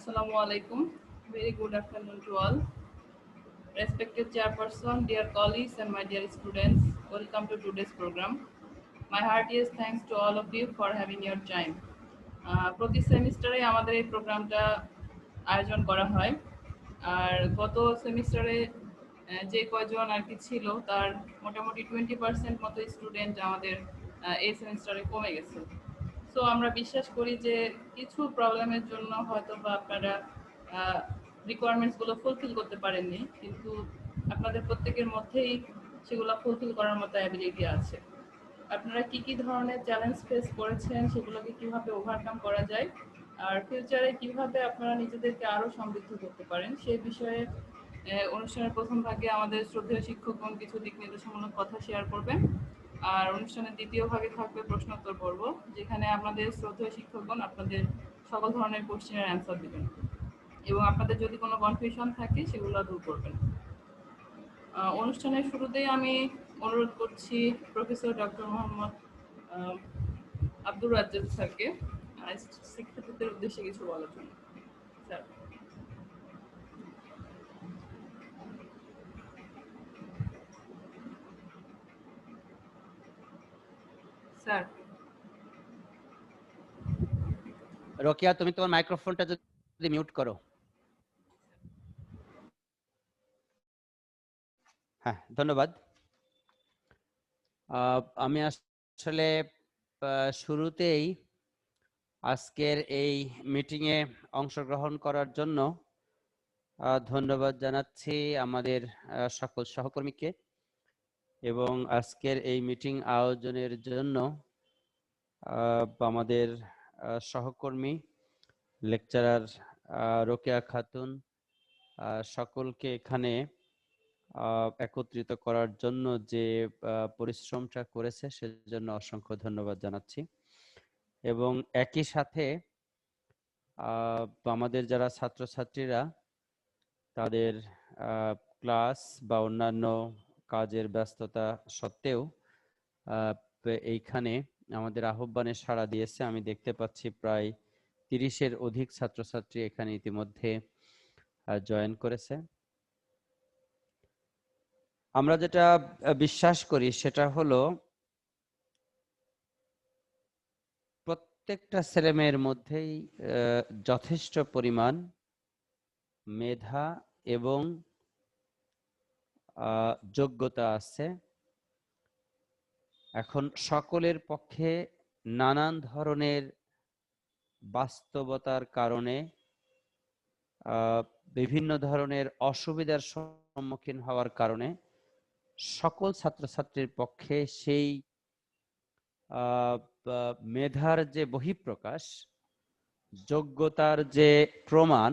Assalamu alaikum. Very good afternoon to all. Respected chairperson, dear colleagues, and my dear students, welcome to today's program. My heartiest thanks to all of you for having your time. প্রতি সেমিস্টারে আমাদের এই প্রোগ্রামটা আয়োজন করা হয়। আর গত সেমিস্টারে যে কয়জন আর কি ছিল তার মোটামুটি 20% মতো স্টুডেন্ট আমাদের এই সেমিস্টারে কমে গেছে। সো আমরা বিশ্বাস করি যে কিছু প্রবলেমের জন্য হয়তো বা আপনারা রিকোয়ারমেন্টসগুলো ফুলফিল করতে পারেননি, কিন্তু আপনাদের প্রত্যেকের মধ্যেই সেগুলো ফুলফিল করার মতো অ্যাবিলিটি আছে। আপনারা কি কি ধরনের চ্যালেঞ্জ ফেস করেছেন, সেগুলোকে কিভাবে ওভারকাম করা যায়, আর ফিউচারে কিভাবে আপনারা নিজেদেরকে আরও সমৃদ্ধ করতে পারেন সেই বিষয়ে অনুষ্ঠানের প্রথম ভাগে আমাদের শ্রদ্ধেয় শিক্ষকগণ কিছু দিক নির্দেশমূলক কথা শেয়ার করবেন। আর অনুষ্ঠানের দ্বিতীয় ভাগে থাকবে প্রশ্নোত্তর পর্ব, যেখানে আপনাদের শ্রদ্ধেয় শিক্ষকগণ আপনাদের সকল ধরনের কোশ্চেনের অ্যান্সার দেবেন এবং আপনাদের যদি কোনো কনফিউশন থাকে সেগুলো দূর করবেন। অনুষ্ঠানের শুরুতেই আমি অনুরোধ করছি প্রফেসর ডক্টর মোহাম্মদ আব্দুর রাজ্জাক স্যারকে শিক্ষার্থীদের উদ্দেশ্যে কিছু বলার জন্য। স্যার। স্যার। রোকিয়া, তুমি তোমার মাইক্রোফোনটা যদি মিউট করো। হ্যাঁ, ধন্যবাদ। আমি আসলে শুরুতেই আজকের এই মিটিংয়ে অংশগ্রহণ করার জন্য ধন্যবাদ জানাচ্ছি আমাদের সকল সহকর্মীকে এবং আজকের এই মিটিং আয়োজনের জন্য আমাদের সহকর্মী লেকচারার রোকেয়া খাতুন সকলকে এখানে একত্রিত করার জন্য যে পরিশ্রমটা করেছে সেজন্য অসংখ্য ধন্যবাদ জানাচ্ছি। এবং একই সাথে আমাদের যারা ছাত্রছাত্রীরা তাদের ক্লাস বা অন্যান্য কাজের ব্যস্ততা সত্ত্বেও এইখানে আমাদের আহ্বানে সাড়া দিয়েছে। আমি দেখতে পাচ্ছি প্রায় 30-এর অধিক ছাত্রছাত্রী এখানে ইতিমধ্যে জয়েন করেছে। আমরা যেটা বিশ্বাস করি সেটা হলো প্রত্যেকটা ছেলেমেয়ের মধ্যেই যথেষ্ট পরিমাণ মেধা এবং যোগ্যতা আছে। এখন সকলের পক্ষে নানান ধরনের বাস্তবতার কারণে বিভিন্ন ধরনের অসুবিধার সম্মুখীন হওয়ার কারণে সকল ছাত্রছাত্রীর পক্ষে সেই মেধার যে বহিঃপ্রকাশ, যোগ্যতার যে প্রমাণ,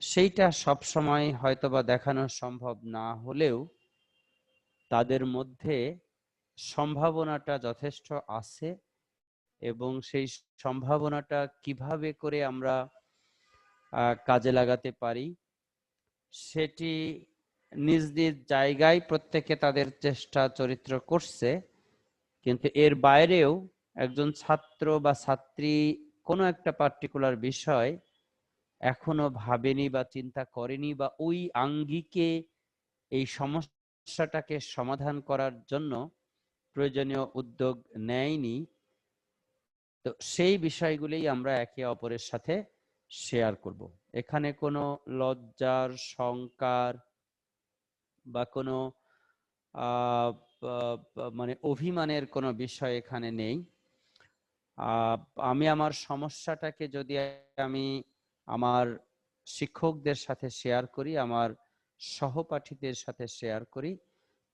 সেইটা সবসময় হয়তোবা দেখানো সম্ভব না হলেও তাদের মধ্যে সম্ভাবনাটা যথেষ্ট আছে এবং সেই সম্ভাবনাটা কিভাবে করে আমরা কাজে লাগাতে পারি সেটি নিজ নিজ জায়গায় প্রত্যেকে তাদের চেষ্টা চরিত্র করছে। কিন্তু এর বাইরেও একজন ছাত্র বা ছাত্রী কোনো একটা পার্টিকুলার বিষয় এখনো ভাবেনি বা চিন্তা করেনি বা ওই আঙ্গিকে এই সমস্যাটাকে সমাধান করার জন্য প্রয়োজনীয় উদ্যোগ নেয়নি। তো সেই বিষয়গুলোই আমরা একে অপরের সাথে শেয়ার করব। এখানে কোনো লজ্জার, শঙ্কার বা কোনো মানে অভিমানের কোনো বিষয় এখানে নেই। আমি আমার সমস্যাটাকে যদি আমি আমার শিক্ষকদের সাথে শেয়ার করি, আমার সহপাঠীদের সাথে শেয়ার করি,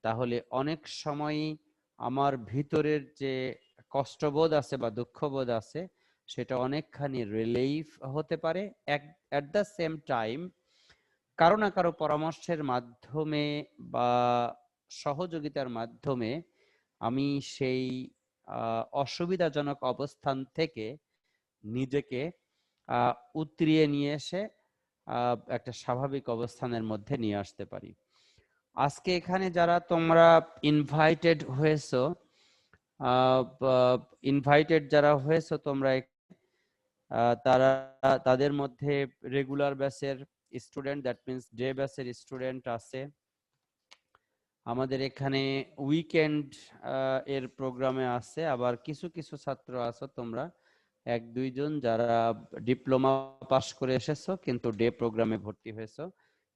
তাহলে অনেক সময়ই আমার ভিতরের যে কষ্টবোধ আছে বা দুঃখবোধ আছে সেটা অনেকখানি রিলিফ হতে পারে। অ্যাট দ্য সেম টাইম কারো না কারো পরামর্শের মাধ্যমে বা সহযোগিতার মাধ্যমে আমি সেই অসুবিধাজনক অবস্থান থেকে নিজেকে উতরিয়ে নিয়ে এসে একটা স্বাভাবিক অবস্থানের মধ্যে নিয়ে আসতে পারি। আজকে এখানে যারা তোমরা ইনভাইটেড হয়েছো, যারা হয়েছো তোমরা তারা তাদের মধ্যে রেগুলার ব্যাচের স্টুডেন্ট, দ্যাট মিন্স ডে ব্যাচের স্টুডেন্ট আছে। আমাদের এখানে উইকেন্ড এর প্রোগ্রামে আছে, আবার কিছু কিছু ছাত্র আছো তোমরা 1-2 জন যারা ডিপ্লোমা পাস করে এসেছো কিন্তু ডে প্রোগ্রামে ভর্তি হয়েছো,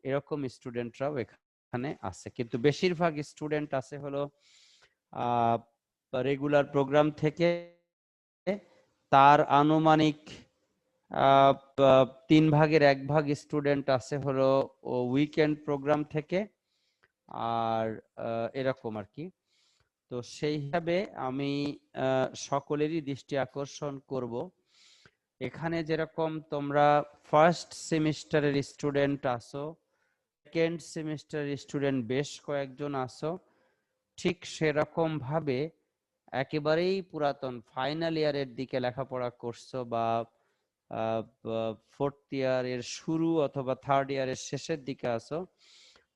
এরকম স্টুডেন্টরাও এখানে আছে। কিন্তু বেশিরভাগ স্টুডেন্ট আছে হলো রেগুলার প্রোগ্রাম থেকে। তার আনুমানিক 3/1 স্টুডেন্ট আছে হলো উইকেন্ড প্রোগ্রাম থেকে, আর এরকম আর কি। তো সেই হিসাবে আমি সকলেরই দৃষ্টি আকর্ষণ করব, এখানে যেরকম তোমরা ফার্স্ট সেমিস্টারের স্টুডেন্ট আছো, সেকেন্ড সেমিস্টারের স্টুডেন্ট বেশ কয়েকজন আছো, ঠিক সেরকম ভাবে একেবারেই পুরাতন ফাইনাল ইয়ারের দিকে লেখাপড়া করছো বা 4th ইয়ারের শুরু অথবা 3rd ইয়ারের শেষের দিকে আছো,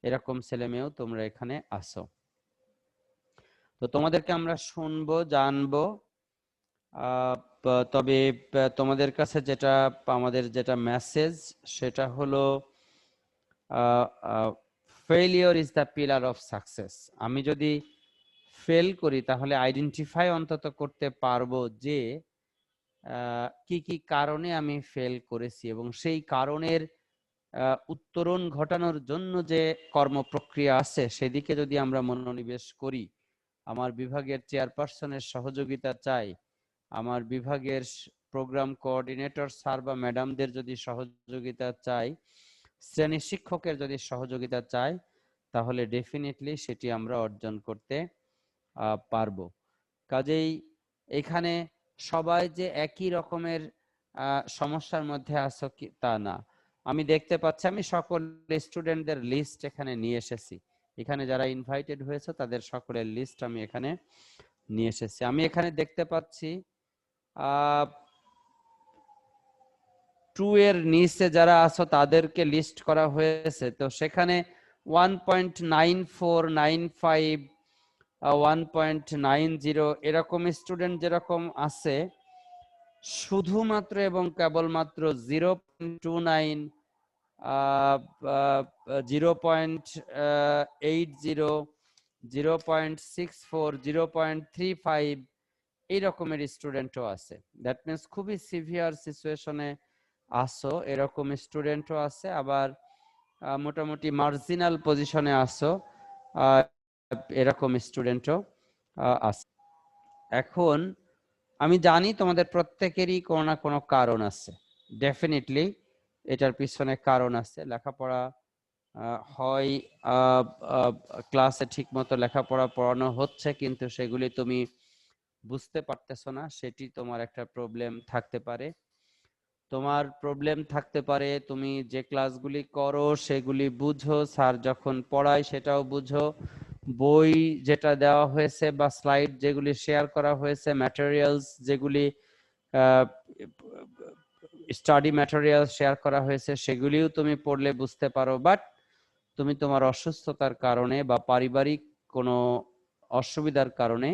এরকম ছেলে মেয়েও তোমরা এখানে আসো। তো তোমাদেরকে আমরা শুনবো, জানবো। তবে তোমাদের কাছে যেটা আমাদের যেটা মেসেজ সেটা হলো failure is the pillar of success. আমি যদি ফেল করি তাহলে আইডেন্টিফাই অন্তত করতে পারবো যে কি কি কারণে আমি ফেল করেছি, এবং সেই কারণের উত্তরণ ঘটানোর জন্য যে কর্মপ্রক্রিয়া আছে সেদিকে যদি আমরা মনোনিবেশ করি, আমার বিভাগের চেয়ারপারসনের সহযোগিতা চাই, আমার বিভাগের প্রোগ্রাম কোঅর্ডিনেটর স্যার বা ম্যাডামদের যদি সহযোগিতা চাই, শ্রেণী শিক্ষকের যদি সহযোগিতা চাই, তাহলে ডেফিনেটলি সেটি আমরা অর্জন করতে পারবো। কাজেই এখানে সবাই যে একই রকমের সমস্যার মধ্যে আছো কি তা না। আমি দেখতে পাচ্ছি, আমি সকল স্টুডেন্টদের লিস্ট এখানে নিয়ে এসেছি। এখানে যারা ইনভাইটেড হয়েছে তাদের সকলের লিস্ট আমি এখানে নিয়ে এসেছি। আমি এখানে দেখতে পাচ্ছি 2 এর নিচে যারা আছো তাদেরকে লিস্ট করা হয়েছে। তো সেখানে 1.9495 1.90 এরকম স্টুডেন্ট যেরকম আছে, শুধুমাত্র এবং কেবলমাত্র 0.29 0.80 0.64 0.35 এই রকমের স্টুডেন্টও আছে। দ্যাট মিন্স খুবই সিভিয়ার সিচুয়েশনে আসো এরকম স্টুডেন্টও আছে, আবার মোটামুটি মার্জিনাল পজিশনে আসো এরকম স্টুডেন্টও আছে। এখন আমি জানি তোমাদের প্রত্যেকেরই কোনো না কোনো কারণ আছে, ডেফিনেটলি এটার পিছনে কারণ আছে। লেখাপড়া হয় ক্লাসে ঠিক মতো লেখাপড়া পড়ানো হচ্ছে কিন্তু সেগুলি তুমি বুঝতে পারতেছো না, সেটি তোমার একটা প্রবলেম থাকতে পারে। তোমার প্রবলেম থাকতে পারে তুমি যে ক্লাসগুলি করো সেগুলি বুঝো, স্যার যখন পড়ায় সেটাও বুঝো, বই যেটা দেওয়া হয়েছে বা স্লাইড যেগুলি শেয়ার করা হয়েছে, ম্যাটেরিয়ালস যেগুলি স্টাডি ম্যাটেরিয়াল শেয়ার করা হয়েছে সেগুলিও তুমি পড়লে বুঝতে পারো, বাট তুমি তোমার অসুস্থতার কারণে বা পারিবারিক কোনো অসুবিধার কারণে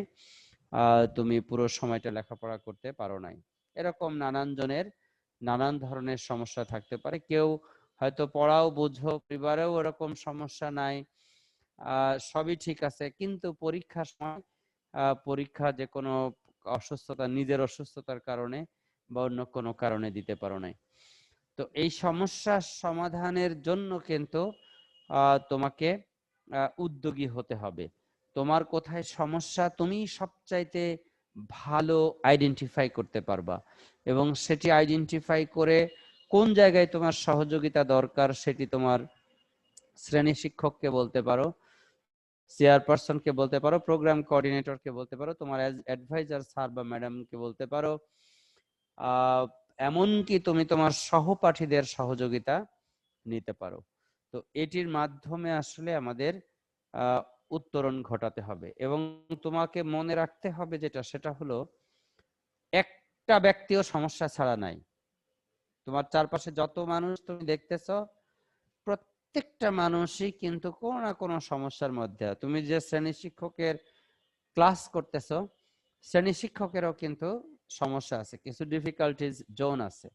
তুমি পুরো সময়টা লেখাপড়া করতে পারো নাই। এরকম নানান জনের নানান ধরনের সমস্যা থাকতে পারে। কেউ হয়তো পড়াও বুঝো, পরিবারেও এরকম সমস্যা নাই, সবই ঠিক আছে, কিন্তু পরীক্ষার সময় পরীক্ষা যে কোনো অসুস্থতা, নিজের অসুস্থতার কারণে বা অন্য কোনো কারণে দিতে পারো নাই। তো এই সমস্যার সমাধানের জন্য কিন্তু তোমাকে উদ্যোগী হতে হবে। তোমার কোথায় সমস্যা তুমি সবচাইতে ভালো আইডেন্টিফাই করতে পারবা, এবং সেটি আইডেন্টিফাই করে কোন জায়গায় তোমার সহযোগিতা দরকার সেটি তোমার শ্রেণী শিক্ষককে বলতে পারো, চেয়ারপারসনকে বলতে পারো, প্রোগ্রাম কোঅর্ডিনেটরকে বলতে পারো, তোমার অ্যাডভাইজার স্যার বা ম্যাডামকে বলতে পারো, এমনকি তুমি তোমার সহপাঠীদের সহযোগিতা নিতে পারো। তো এটির মাধ্যমে আসলে আমাদের উত্তরণ ঘটাতে হবে, এবং তোমাকে মনে রাখতে হবে যেটা, সেটা হলো একটা ব্যক্তিও সমস্যা ছাড়া নাই। তোমার চারপাশে যত মানুষ তুমি দেখতেছো প্রত্যেকটা মানুষই কিন্তু কোনো না কোনো সমস্যার মধ্যে। তুমি যে শ্রেণী শিক্ষকের ক্লাস করতেছো, শ্রেণী শিক্ষকেরও কিন্তু সমস্যা আছে, কিছু ডিফিকাল্টিজ জোন আছে।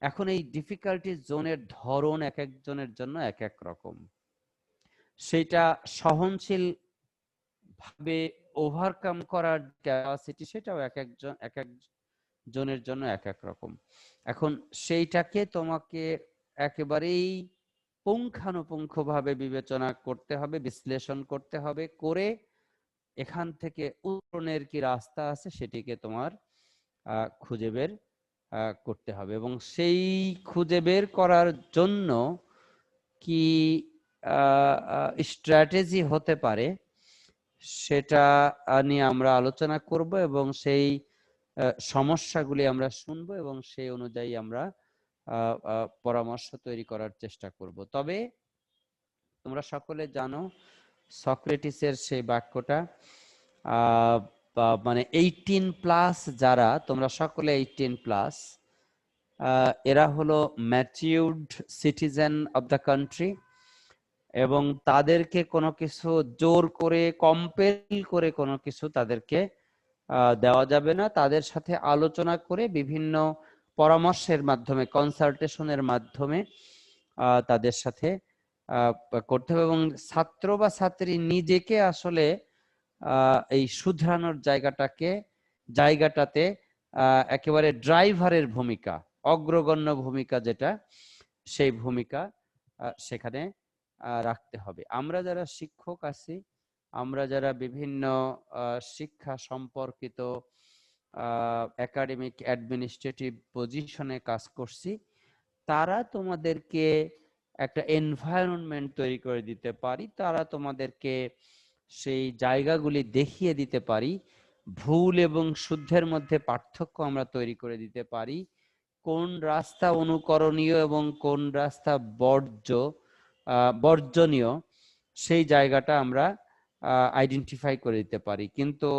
এখন এই ডিফিকাল্টি জোনের ধরন এক একজনের জন্য এক এক রকম। সেটা সহনশীল ভাবে ওভারকাম করার ক্যাপাসিটি সেটাও এক এক জনের জন্য এক এক রকম। এখন সেইটাকে তোমাকে একেবারেই পুঙ্খানুপুঙ্খভাবে বিবেচনা করতে হবে, বিশ্লেষণ করতে হবে, করে এখান থেকে উত্তরণের কি রাস্তা আছে সেটিকে তোমার খুঁজে বের করতে হবে। এবং সেই খুঁজে বের করার জন্য কি স্ট্র্যাটেজি হতে পারে সেটা নিয়ে আমরা আলোচনা করব, এবং সেই সমস্যাগুলি আমরা শুনবো এবং সেই অনুযায়ী আমরা পরামর্শ তৈরি করার চেষ্টা করব। তবে তোমরা সকলে জানো সক্রেটিসের সেই বাক্যটা, মানে 18+ যারা, তোমরা সকলে 18+, এরা হলো matured citizen of the country, এবং তাদেরকে কোনো কিছু জোর করে কম্পেল করে কোনো কিছু তাদেরকে দেওয়া যাবে না। তাদের সাথে আলোচনা করে বিভিন্ন পরামর্শের মাধ্যমে, কনসালটেশনের মাধ্যমে তাদের সাথে করতে হবে। এবং ছাত্র বা ছাত্রী নিজেকে আসলে এই শুধরানোর জায়গাটাতে একেবারে ড্রাইভারের ভূমিকা, অগ্রগণ্য ভূমিকা যেটা, সেই ভূমিকা সেখানে রাখতে হবে। আমরা যারা শিক্ষক আছি, আমরা যারা বিভিন্ন শিক্ষা সম্পর্কিত একাডেমিক অ্যাডমিনিস্ট্রেটিভ পজিশনে কাজ করছি, তারা তোমাদেরকে একটা এনভায়রনমেন্ট তৈরি করে দিতে পারি, তারা তোমাদেরকে সেই জায়গাগুলি দেখিয়ে দিতে পারি, ভুল এবং শুদ্ধের মধ্যে পার্থক্য আমরা তৈরি করে দিতে পারি, কোন রাস্তা অনুকরণীয় এবং কোন রাস্তা বর্জনীয় সেই জায়গাটা আমরা আইডেন্টিফাই করে দিতে পারি। কিন্তু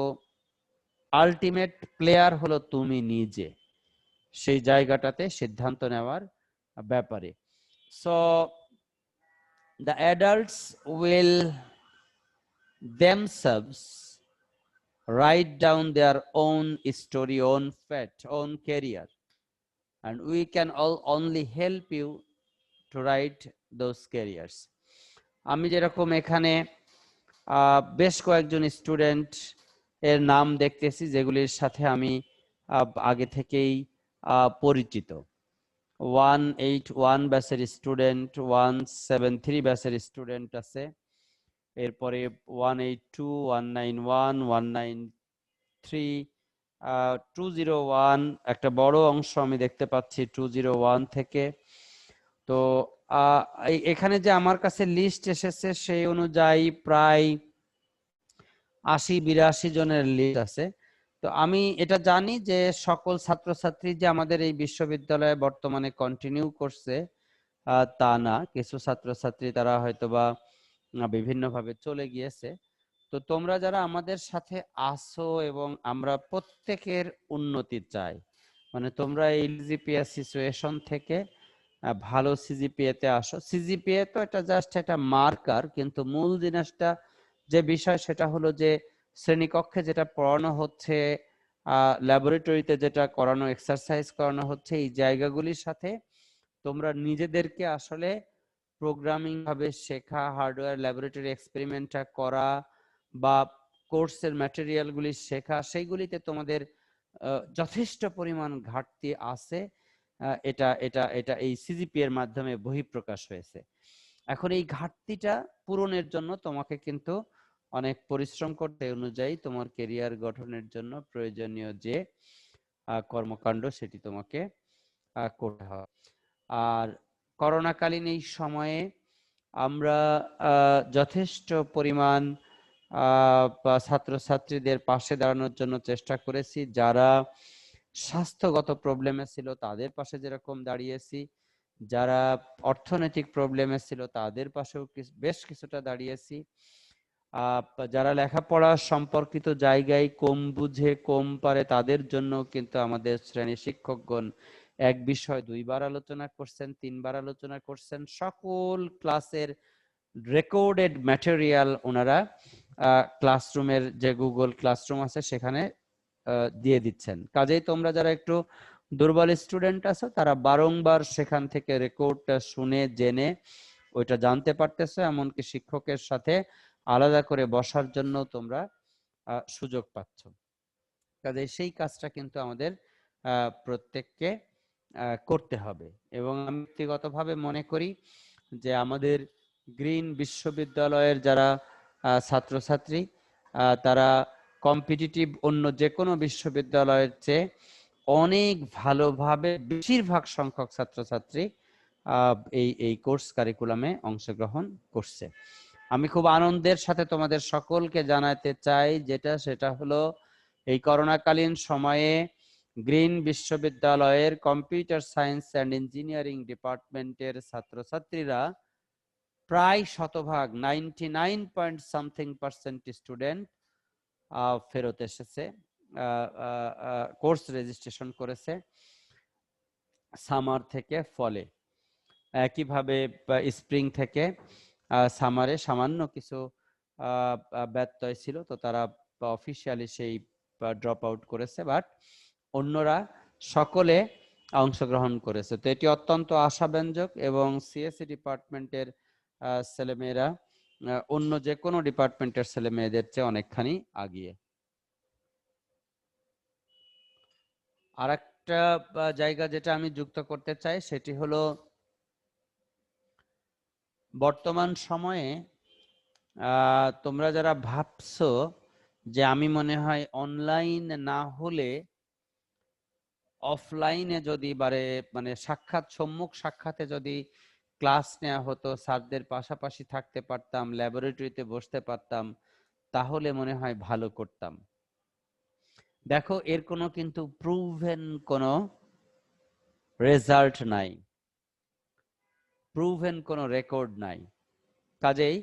আলটিমেট প্লেয়ার হলো তুমি নিজে, সেই জায়গাটাতে সিদ্ধান্ত নেওয়ার ব্যাপারে। So the adults will themselves write down their own story, own fate, own career, and we can all only help you to write those careers. আমি যেরকম এখানে বেশ কয়েকজন স্টুডেন্ট এর নাম দেখতেছি যেগুলির সাথে আমি আগে থেকেই পরিচিত। 181 ব্যাচের স্টুডেন্ট, 173 ব্যাচের স্টুডেন্ট আছে, এরপরে 182, 191, 193, 201 একটা বড় অংশ আমি দেখতে পাচ্ছি 201 থেকে। তো এখানে যে আমার কাছে লিস্ট এসেছে সেই অনুযায়ী প্রায় 80-82 জনের লিস্ট আছে। তো আমি এটা জানি যে সকল ছাত্রছাত্রী যে আমাদের এই বিশ্ববিদ্যালয়ে বর্তমানে কন্টিনিউ করছে তা না, কিছু ছাত্রছাত্রী তারা হয়তোবা বিভিন্নভাবে চলে গিয়েছে। তো তোমরা যারা আমাদের সাথে আসো এবং আমরা প্রত্যেকের উন্নতি চাই, মানে তোমরা এই সিজিপিএ সিচুয়েশন থেকে ভালো সিজিপিএ তে আসো। সিজিপিএ তো এটা জাস্ট একটা মার্কার, কিন্তু মূল জিনিসটা যে বিষয় সেটা হলো যে শ্রেণীকক্ষে যেটা পড়ানো হচ্ছে, ল্যাবরেটরিতে যেটা করানো, এক্সারসাইজ করানো হচ্ছে, এই জায়গাগুলির সাথে তোমরা নিজেদেরকে আসলে প্রোগ্রামিং ভাবে শেখা, হার্ডওয়্যার ল্যাবরেটরি এক্সপেরিমেন্টটা করা বা কোর্সের ম্যাটেরিয়ালগুলি শেখা, সেইগুলিতে তোমাদের যথেষ্ট পরিমাণ ঘাটতি আছে। এটা এটা এটা এই সিজিপি এর মাধ্যমে বহিঃপ্রকাশ হয়েছে। এখন এই ঘাটতিটা পূরণের জন্য তোমাকে কিন্তু অনেক পরিশ্রম করতে, অনুযায়ী তোমার ক্যারিয়ার গঠনের জন্য প্রয়োজনীয় যে কর্মকাণ্ড সেটি তোমাকে করতে হবে। আর করোনাকালীন এই সময়ে আমরা যথেষ্ট পরিমাণ ছাত্রছাত্রীদের পাশে দাঁড়ানোর জন্য চেষ্টা করেছি। যারা স্বাস্থ্যগত প্রবলেমে ছিল তাদের পাশে যেরকম দাঁড়িয়েছি, যারা অর্থনৈতিক প্রবলেমে ছিল তাদের পাশেও বেশ কিছুটা দাঁড়িয়েছি, যারা লেখাপড়া সম্পর্কিত জায়গায় কম বুঝে কম পারে তাদের জন্য কিন্তু আমাদের শ্রেণী শিক্ষকগণ এক বিষয় 2 বার আলোচনা করছেন, 3 বার আলোচনা করছেন। সকল ক্লাসের রেকর্ডেড ম্যাটেরিয়াল ওনারা ক্লাসরুমের যে গুগল ক্লাসরুম আছে সেখানে দিয়ে দিচ্ছেন। কাজেই তোমরা যারা একটু দুর্বল স্টুডেন্ট আছো তারা বারংবার সেখান থেকে রেকর্ডটা শুনে জেনে ওইটা জানতে পারতেছো, এমনকি শিক্ষকের সাথে আলাদা করে বসার জন্য তোমরা সুযোগ পাচ্ছ। কাজে সেই কাজটা কিন্তু আমাদের প্রত্যেককে করতে হবে। এবং আমি ব্যক্তিগতভাবে মনে করি যে আমাদের গ্রিন বিশ্ববিদ্যালয়ের যারা ছাত্রছাত্রী তারা কম্পিটিটিভ অন্য যে কোনো বিশ্ববিদ্যালয়ের চেয়ে অনেক ভালোভাবে বেশিরভাগ সংখ্যক ছাত্রছাত্রী এই কোর্স কারিকুলামে অংশগ্রহণ করছে। আমি খুব আনন্দের সাথে তোমাদের সকলকে জানাতে চাই সেটা হলো এই করোনাকালীন সময়ে গ্রিন বিশ্ববিদ্যালয়ের কম্পিউটার সায়েন্স অ্যান্ড ইঞ্জিনিয়ারিং ডিপার্টমেন্টের ছাত্রছাত্রীরা প্রায় শতভাগ 99.something% স্টুডেন্ট ফেরত এসেছে, কোর্স রেজিস্ট্রেশন করেছে সামার থেকে ফলে। একইভাবে স্প্রিং থেকে সামারে সামান্য কিছু ব্যত্যয় ছিল, তো তারা অফিসিয়ালি সেই ড্রপ আউট করেছে, বাট অন্যরা সকলে অংশগ্রহণ করেছে। তো এটি অত্যন্ত আশাব্যঞ্জক এবং সিএসসি ডিপার্টমেন্টের ছেলেমেয়েরা অন্য যে কোনো ডিপার্টমেন্টের ছেলে মেয়েদের চেয়ে অনেকখানি আগিয়ে। আর একটা জায়গা যেটা আমি যুক্ত করতে চাই সেটি হলো বর্তমান সময়ে তোমরা যারা ভাবছো যে আমি মনে হয় অনলাইন না হলে অফলাইনে যদি মানে সম্মুখ সাক্ষাতে যদি ক্লাস নেওয়া হতো, স্যারদের পাশাপাশি থাকতে পারতাম, ল্যাবরেটরিতে বসতে পারতাম, তাহলে মনে হয় ভালো করতাম। দেখো এর কোনো কিন্তু প্রুভেন কোনো রেজাল্ট নাই, প্রুভেন কোনো রেকর্ড নাই। কাজেই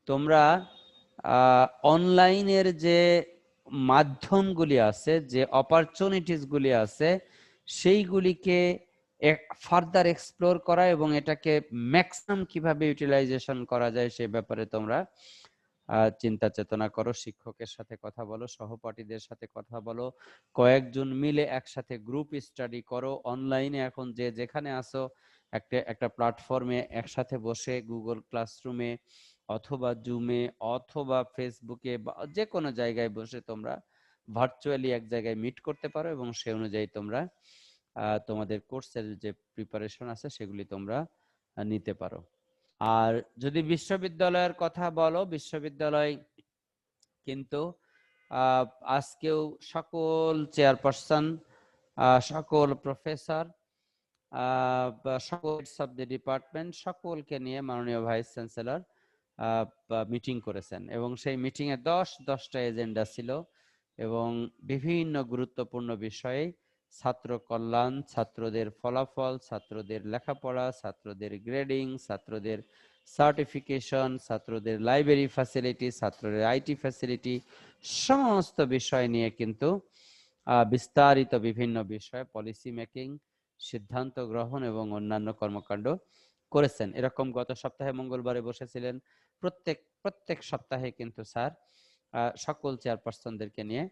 তোমরা অনলাইনের যে মাধ্যমগুলি আছে, যে অপরচুনিটিস গুলি আছে, সেইগুলিকে ফার্দার এক্সপ্লোর করা এবং এটাকে ম্যাক্সিমাম কিভাবে ইউটিলাইজেশন করা যায় সে ব্যাপারে তোমরা চিন্তা চেতনা করো। শিক্ষকের সাথে কথা বলো, সহপাঠীদের সাথে কথা বলো, কয়েকজন মিলে একসাথে গ্রুপ স্টাডি করো। অনলাইনে এখন যে যেখানে আসো একটা প্ল্যাটফর্মে একসাথে বসে গুগল ক্লাসরুমে অথবা জুমে অথবা ফেসবুকে বা যে কোনো জায়গায় বসে তোমরা ভার্চুয়ালি এক জায়গায় মিট করতে পারো এবং সে অনুযায়ী তোমরা তোমাদের কোর্সের যে প্রিপারেশন আছে সেগুলি তোমরা নিতে পারো। আর যদি বিশ্ববিদ্যালয়ের কথা বলো, বিশ্ববিদ্যালয় কিন্তু আজকেও সকল চেয়ারপারসন, সকল প্রফেসর, সকল সাব ডিপার্টমেন্ট সকলকে নিয়ে মাননীয় ভাইস চ্যান্সেলর মিটিং করেছেন এবং সেই মিটিং এ 10টা এজেন্ডা ছিল এবং বিভিন্ন গুরুত্বপূর্ণ বিষয়ে ছাত্র কল্যাণ, ছাত্রদের ফলাফল, ছাত্রদের লেখাপড়া, ছাত্রদের গ্রেডিং, ছাত্রদের সার্টিফিকেশন, ছাত্রদের লাইব্রেরি ফ্যাসিলিটি, ছাত্রদের আইটি ফ্যাসিলিটি, সমস্ত বিষয় নিয়ে কিন্তু বিস্তারিত বিভিন্ন বিষয়ে পলিসি মেকিং, সিদ্ধান্ত গ্রহণ এবং অন্যান্য কর্মকাণ্ড করেছেন। এরকম গত সপ্তাহে মঙ্গলবারে বসেছিলেন। প্রত্যেক সপ্তাহে কিন্তু স্যার সকল চেয়ারপারসনদেরকে নিয়ে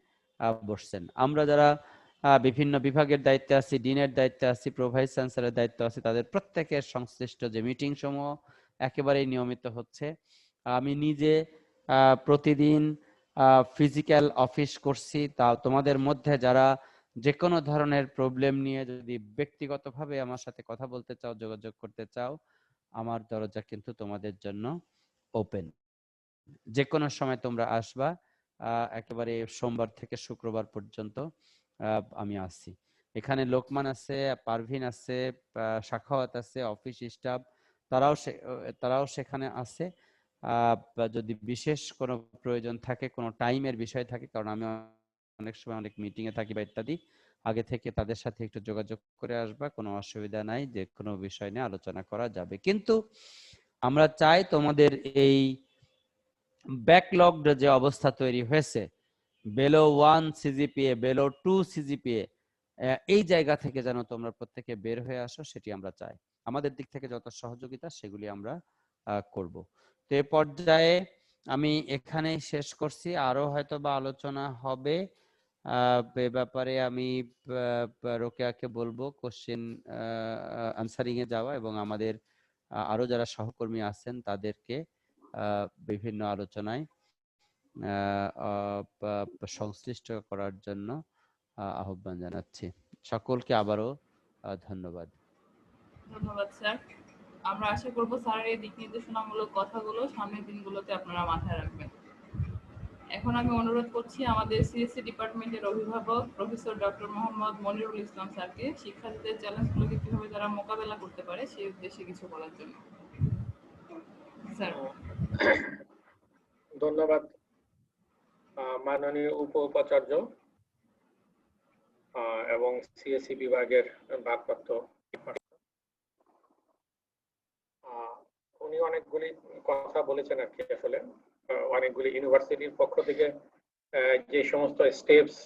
বসছেন। আমরা যারা বিভিন্ন বিভাগের দায়িত্বে আছি, ডিনের দায়িত্বে আছি, প্রোভাইস চ্যান্সেলরের দায়িত্ব আছে, তাদের প্রত্যেকের সংশ্লিষ্ট যে মিটিং সমূহ একেবারেই নিয়মিত হচ্ছে। আমি নিজে প্রতিদিন ফিজিক্যাল অফিস করছি। তা তোমাদের মধ্যে যারা যে কোনো ধরনের প্রবলেম নিয়ে যদি ব্যক্তিগতভাবে আমার সাথে কথা বলতে চাও, যোগাযোগ করতে চাও, আমার দরজা কিন্তু তোমাদের জন্য ওপেন। যে কোনো সময় তোমরা আসবা, একেবারে সোমবার থেকে শুক্রবার পর্যন্ত আমি আসছি। এখানে লোকমান আছে, পারভিন আছে, সাখাওয়াত আছে, অফিস স্টাফ, তারাও সেখানে আছে। যদি বিশেষ কোনো প্রয়োজন থাকে, কোনো টাইমের বিষয় থাকে, কারণ আমি অনেক সময় অনেক মিটিং এ থাকি বা ইত্যাদি, আগে থেকে তাদের সাথে একটু যোগাযোগ করে আসবা, কোনো অসুবিধা নাই, যে কোনো বিষয় নিয়ে আলোচনা করা যাবে। কিন্তু আমরা চাই তোমাদের এই ব্যাকলগড যে অবস্থা তৈরি হয়েছে, বেলো 1 সিজিপিএ, বেলো 2 সিজিপিএ, এই জায়গা থেকে যেন তোমরা প্রত্যেকে বের হয়ে আসো, সেটি আমরা চাই। আমাদের দিক থেকে যত সহযোগিতা সেগুলি আমরা করব। তো এই পর্যায়ে আমি এখানেই শেষ করছি। আরো হয়তো বা আলোচনা হবে এ ব্যাপারে আমি রোকেয়াকে বলবো কোশ্চেন আনসারিং এ যাওয়া, এবং আমাদের আরো যারা সহকর্মী আছেন তাদেরকে বিভিন্ন আলোচনায় সংশ্লিষ্ট করার জন্য আহ্বান জানাচ্ছি। সকলকে আবারও ধন্যবাদ। ধন্যবাদ স্যার। আমরা আশা করব স্যারের এই দিক নির্দেশনামূলক কথাগুলো সামনের দিনগুলোতে আপনারা মাথায় রাখবেন। এখন আমি অনুরোধ করছি আমাদের সিএসসি ডিপার্টমেন্টের অভিভাবক প্রফেসর ডক্টর মোহাম্মদ মনিরুল ইসলাম স্যারকে শিক্ষার্থীদের চ্যালেঞ্জগুলোকে কিভাবে তারা মোকাবেলা করতে পারে সেই উদ্দেশ্যে কিছু বলার জন্য। স্যার। ধন্যবাদ মাননীয় উপাচার্য এবং সিএসসি বিভাগের ভারপ্রাপ্ত। উনি অনেকগুলি কথা বলেছেন আর কি, আসলে অনেকগুলি ইউনিভার্সিটির পক্ষ থেকে যে সমস্ত স্টেপস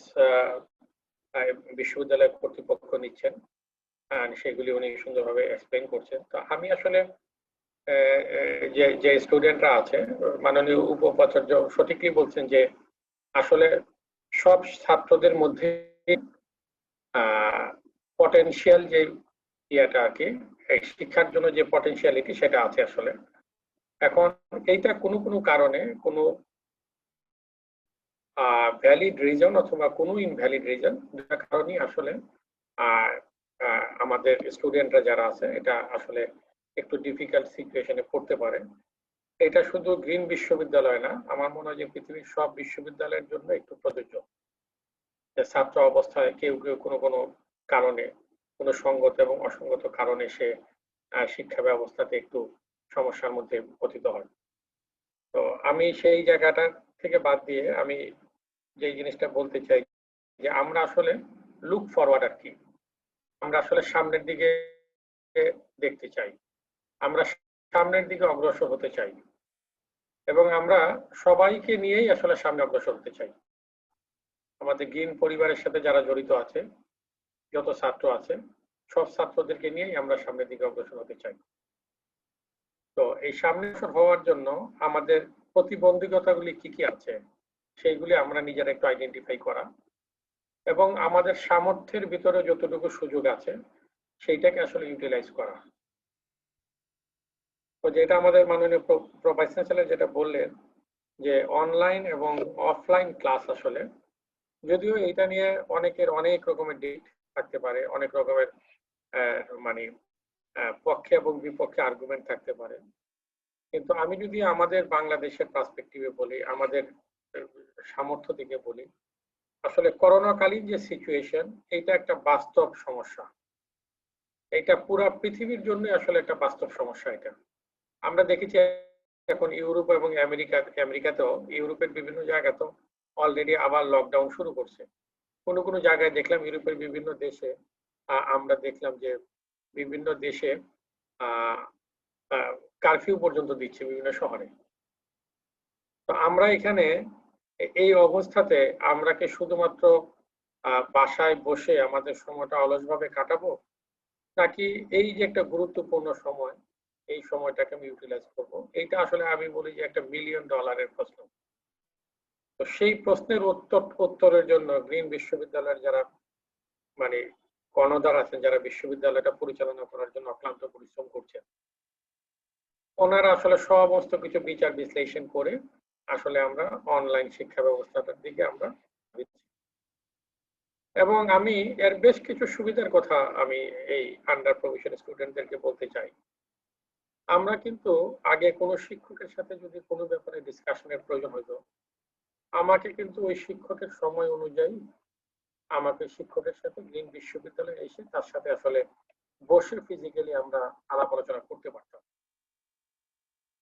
বিশ্ববিদ্যালয় কর্তৃপক্ষ নিচ্ছেন সেগুলি উনি সুন্দরভাবে এক্সপ্লেন করছেন। তো আমি আসলে যে স্টুডেন্টরা আছে, মাননীয় উপাচার্য সঠিকই বলছেন যে আসলে সব ছাত্রদের মধ্যে পটেনশিয়াল যে ইয়েটা আর কি, শিক্ষার জন্য যে পটেনশিয়ালিটি সেটা আছে আসলে। এখন এইটা কোনো কোনো কারণে কোনো ভ্যালিড রিজন অথবা কোনো ইনভ্যালিড রিজন, দুটা কারণই আসলে আমাদের স্টুডেন্টরা যারা আছে এটা আসলে একটু ডিফিকাল্ট সিচুয়েশনে পড়তে পারে। এটা শুধু গ্রিন বিশ্ববিদ্যালয় না, আমার মনে হয় যে পৃথিবীর সব বিশ্ববিদ্যালয়ের জন্য একটু প্রযোজ্য। ছাত্র অবস্থায় কেউ কেউ কোনো কোনো কারণে, কোনো সঙ্গত এবং অসঙ্গত কারণে সে শিক্ষা ব্যবস্থাতে একটু সমস্যার মধ্যে পতিত হয়। তো আমি সেই জায়গাটা থেকে বাদ দিয়ে আমি যে জিনিসটা বলতে চাই যে আমরা আসলে লুক ফরওয়ার্ড আর কি, আমরা আসলে সামনের দিকে দেখতে চাই, আমরা সামনের দিকে অগ্রসর হতে চাই, এবং আমরা সবাইকে নিয়েই আসলে সামনে অগ্রসর হতে চাই। আমাদের গ্রিন পরিবারের সাথে যারা জড়িত আছে, যত ছাত্র আছে, সব ছাত্রদেরকে নিয়েই আমরা সামনের দিকে অগ্রসর হতে চাই। তো এই সামনে হওয়ার জন্য আমাদের প্রতিবন্ধকতাগুলি কি কি আছে সেইগুলি আমরা নিজেরা একটু আইডেন্টিফাই করা, এবং আমাদের সামর্থ্যের ভিতরে যতটুকু সুযোগ আছে সেইটাকে আসলে ইউটিলাইজ করা। তো যেটা আমাদের মাননীয় ভাইস চ্যান্সেলর যেটা বললেন যে অনলাইন এবং অফলাইন ক্লাস, আসলে যদিও এটা নিয়ে অনেকের অনেক রকমের দিক থাকতে পারে, অনেক রকমের মানে পক্ষে এবং বিপক্ষে আর্গুমেন্ট থাকতে পারে, কিন্তু আমি যদি আমাদের বাংলাদেশের পার্সপেক্টিভে বলি, আমাদের সামর্থ্য দিকে বলি, আসলে করোনাকালীন যে সিচুয়েশন, এটা একটা বাস্তব সমস্যা। এটা পুরা পৃথিবীর জন্য আসলে একটা বাস্তব সমস্যা। এটা আমরা দেখেছি এখন ইউরোপ এবং আমেরিকাতেও, ইউরোপের বিভিন্ন জায়গাতেও অলরেডি আবার লকডাউন শুরু করছে। কোনো কোনো জায়গায় দেখলাম ইউরোপের বিভিন্ন দেশে, আমরা দেখলাম যে বিভিন্ন দেশে কারফিউ পর্যন্ত দিচ্ছে বিভিন্ন শহরে। তো আমরা এখানে এই অবস্থাতে আমরা কি শুধুমাত্র বাসায় বসে আমাদের সময়টা অলসভাবে কাটাবো, নাকি এই যে একটা গুরুত্বপূর্ণ সময়, এই সময়টাকে আমি ইউটিলাইজ করবো? এইটা আসলে আমি বলি যে একটা $1 মিলিয়ন প্রশ্ন। তো সেই প্রশ্নের উত্তরের জন্য গ্রিন বিশ্ববিদ্যালয়ের যারা মানে কর্ণধার আছেন, যারা বিশ্ববিদ্যালয়টা পরিচালনা করার জন্য অক্লান্ত পরিশ্রম করছেন, ওনারা আসলে সমস্ত কিছু বিচার বিশ্লেষণ করে আসলে আমরা অনলাইন শিক্ষা ব্যবস্থাটার দিকে আমরা দিচ্ছি। এবং আমি এর বেশ কিছু সুবিধার কথা আমি এই আন্ডার প্রভিশন স্টুডেন্টদেরকে বলতে চাই। আমরা কিন্তু আগে কোনো শিক্ষকের সাথে যদি কোনো ব্যাপারে ডিসকাশনের প্রয়োজন হতো, আমাকে কিন্তু ওই শিক্ষকের সময় অনুযায়ী আমাকে শিক্ষকের সাথে গ্রিন বিশ্ববিদ্যালয়ে এসে তার সাথে আসলে বসে ফিজিক্যালি আমরা আলাপ আলোচনা করতে পারতাম।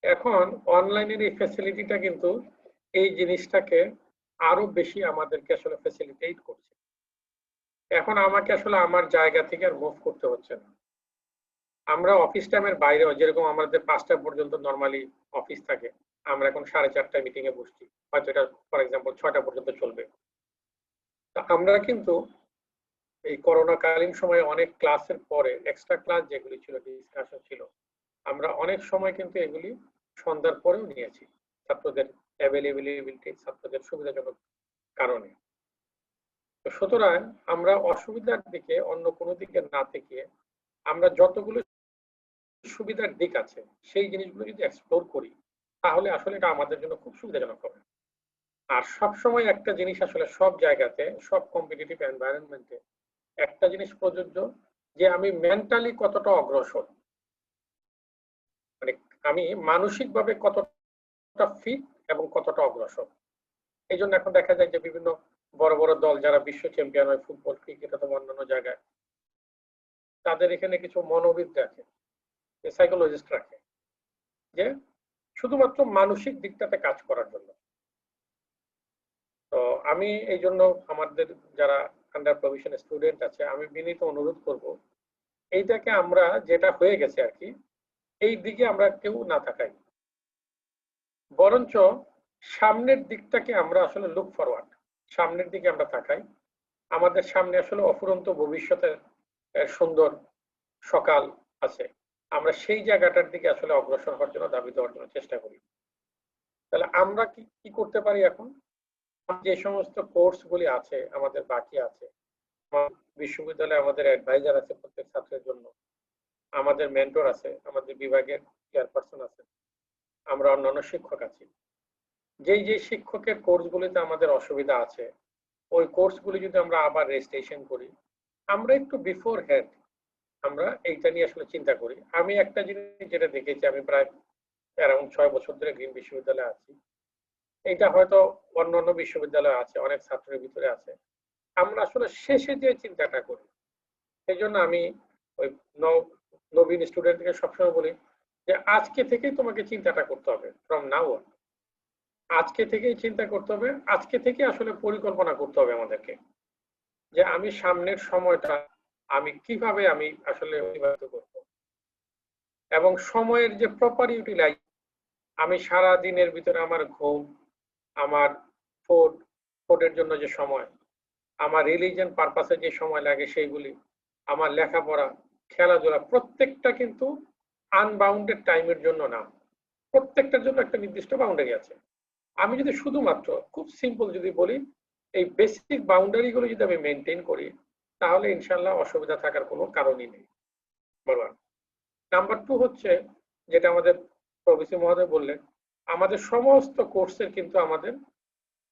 এখন অনলাইনের এই ফ্যাসিলিটিটা কিন্তু এই জিনিসটাকে আরো বেশি আমাদেরকে আসলে ফ্যাসিলিটেট করছে। এখন আমাকে আসলে আমার জায়গা থেকে আর মুভ করতে হচ্ছে না। আমরা অফিস টাইমের বাইরেও, যেরকম আমাদের 5টা পর্যন্ত নরমালি অফিস থাকে, আমরা এখন 4:30টায় মিটিং এ বসছি, হয়তো এটা ফর এক্সাম্পল 6টা পর্যন্ত চলবে। আমরা কিন্তু এই করোনাকালীন সময়ে অনেক ক্লাসের পরে এক্সট্রা ক্লাস যেগুলি ছিল, ডিসকাশন ছিল, আমরা অনেক সময় কিন্তু এগুলি সন্ধ্যার পরেও নিয়েছি ছাত্রদের অ্যাভেলেবিলিটি, ছাত্রদের সুবিধাজনক কারণে। সুতরাং আমরা অসুবিধার দিকে অন্য কোনো দিকে না থেকে আমরা যতগুলো সুবিধার দিক আছে সেই জিনিসগুলো যদি এক্সপ্লোর করি তাহলে আসলে এটা আমাদের জন্য খুব সুবিধাজনক হবে। আর সবসময় একটা জিনিস আসলে সব জায়গাতে সব কম্পিটিটিভ এনভায়রনমেন্টে একটা জিনিস প্রযোজ্য, যে আমি মেন্টালি কতটা অগ্রসর, মানে আমি মানসিকভাবে কতটা ফিট এবং কতটা অগ্রসর। এই জন্য এখন দেখা যায় যে বিভিন্ন বড় বড় দল যারা বিশ্ব চ্যাম্পিয়ন হয় ফুটবল, ক্রিকেট অথবা অন্যান্য জায়গায়, তাদের এখানে কিছু মনোবিদ রাখে, সাইকোলজিস্ট রাখে, যে শুধুমাত্র মানসিক দিকটাতে কাজ করার জন্য। তো আমি এই জন্য আমাদের যারা আন্ডার প্রভিশন স্টুডেন্ট আছে আমি বিনীত অনুরোধ করব, এইটাকে আমরা যেটা হয়ে গেছে আর কি এই দিকে আমরা কেউ না তাকাই, বরঞ্চ সামনের দিকটাকে আমরা আসলে লুক ফরওয়ার্ড, সামনের দিকে আমরা তাকাই। আমাদের সামনে আসলে অফুরন্ত ভবিষ্যতের সুন্দর সকাল আছে, আমরা সেই জায়গাটার দিকে আসলে অগ্রসর হওয়ার জন্য দাবি দেওয়ার জন্য চেষ্টা করি। তাহলে আমরা কি করতে পারি এখন, যে সমস্ত কোর্স গুলি আছে আমাদের বাকি আছে, বিশ্ববিদ্যালয়ে আমাদের অ্যাডভাইজার আছে প্রত্যেক ছাত্রের জন্য, আমাদের মেন্টর আছে, আমাদের বিভাগের চেয়ারপারসন আছে, আমরা অন্যান্য শিক্ষক আছি। যেই শিক্ষকের কোর্সগুলিতে আমাদের অসুবিধা আছে ওই কোর্সগুলি যদি আমরা আবার রেজিস্ট্রেশন করি, আমরা একটু বিফোর হেড আমরা এইটা নিয়ে আসলে চিন্তা করি। আমি একটা জিনিস যেটা দেখেছি, আমি প্রায় অ্যারাউন্ড 6 বছর ধরে গ্রিন বিশ্ববিদ্যালয়ে আছি, এইটা হয়তো অন্যান্য বিশ্ববিদ্যালয়ে আছে, অনেক ছাত্রের ভিতরে আছে, আমরা আসলে শেষে যে চিন্তাটা করি। সেই জন্য আমি ওই নবীন স্টুডেন্টকে সবসময় বলি যে আজকে থেকেই তোমাকে চিন্তাটা করতে হবে, ফ্রম নাও অন, আজকে থেকেই চিন্তা করতে হবে, আজকে থেকে আসলে পরিকল্পনা করতে হবে আমাদেরকে, যে আমি সামনের সময়টা আমি কিভাবে আমি আসলে অতিবাহিত করব, এবং সময়ের যে প্রপার ইউটিলাইজ, আমি সারা দিনের ভিতরে আমার ঘুম, আমার ফুডের জন্য যে সময়, আমার রিলিজিয়ন পারপাসে যে সময় লাগে সেইগুলি, আমার লেখাপড়া, খেলাধুলা, প্রত্যেকটা কিন্তু আনবাউন্ডেড টাইমের জন্য না, প্রত্যেকটার জন্য একটা নির্দিষ্ট বাউন্ডারি আছে। আমি যদি শুধুমাত্র খুব সিম্পল যদি বলি এই বেসিক বাউন্ডারি গুলো যদি আমি মেনটেন করি তাহলে ইনশাল্লাহ অসুবিধা থাকার কোনো কারণই নেই। নাম্বার 2 হচ্ছে যেটা আমাদের প্রভিসি মহোদয় বললেন, আমাদের সমস্ত কোর্সের কিন্তু আমাদের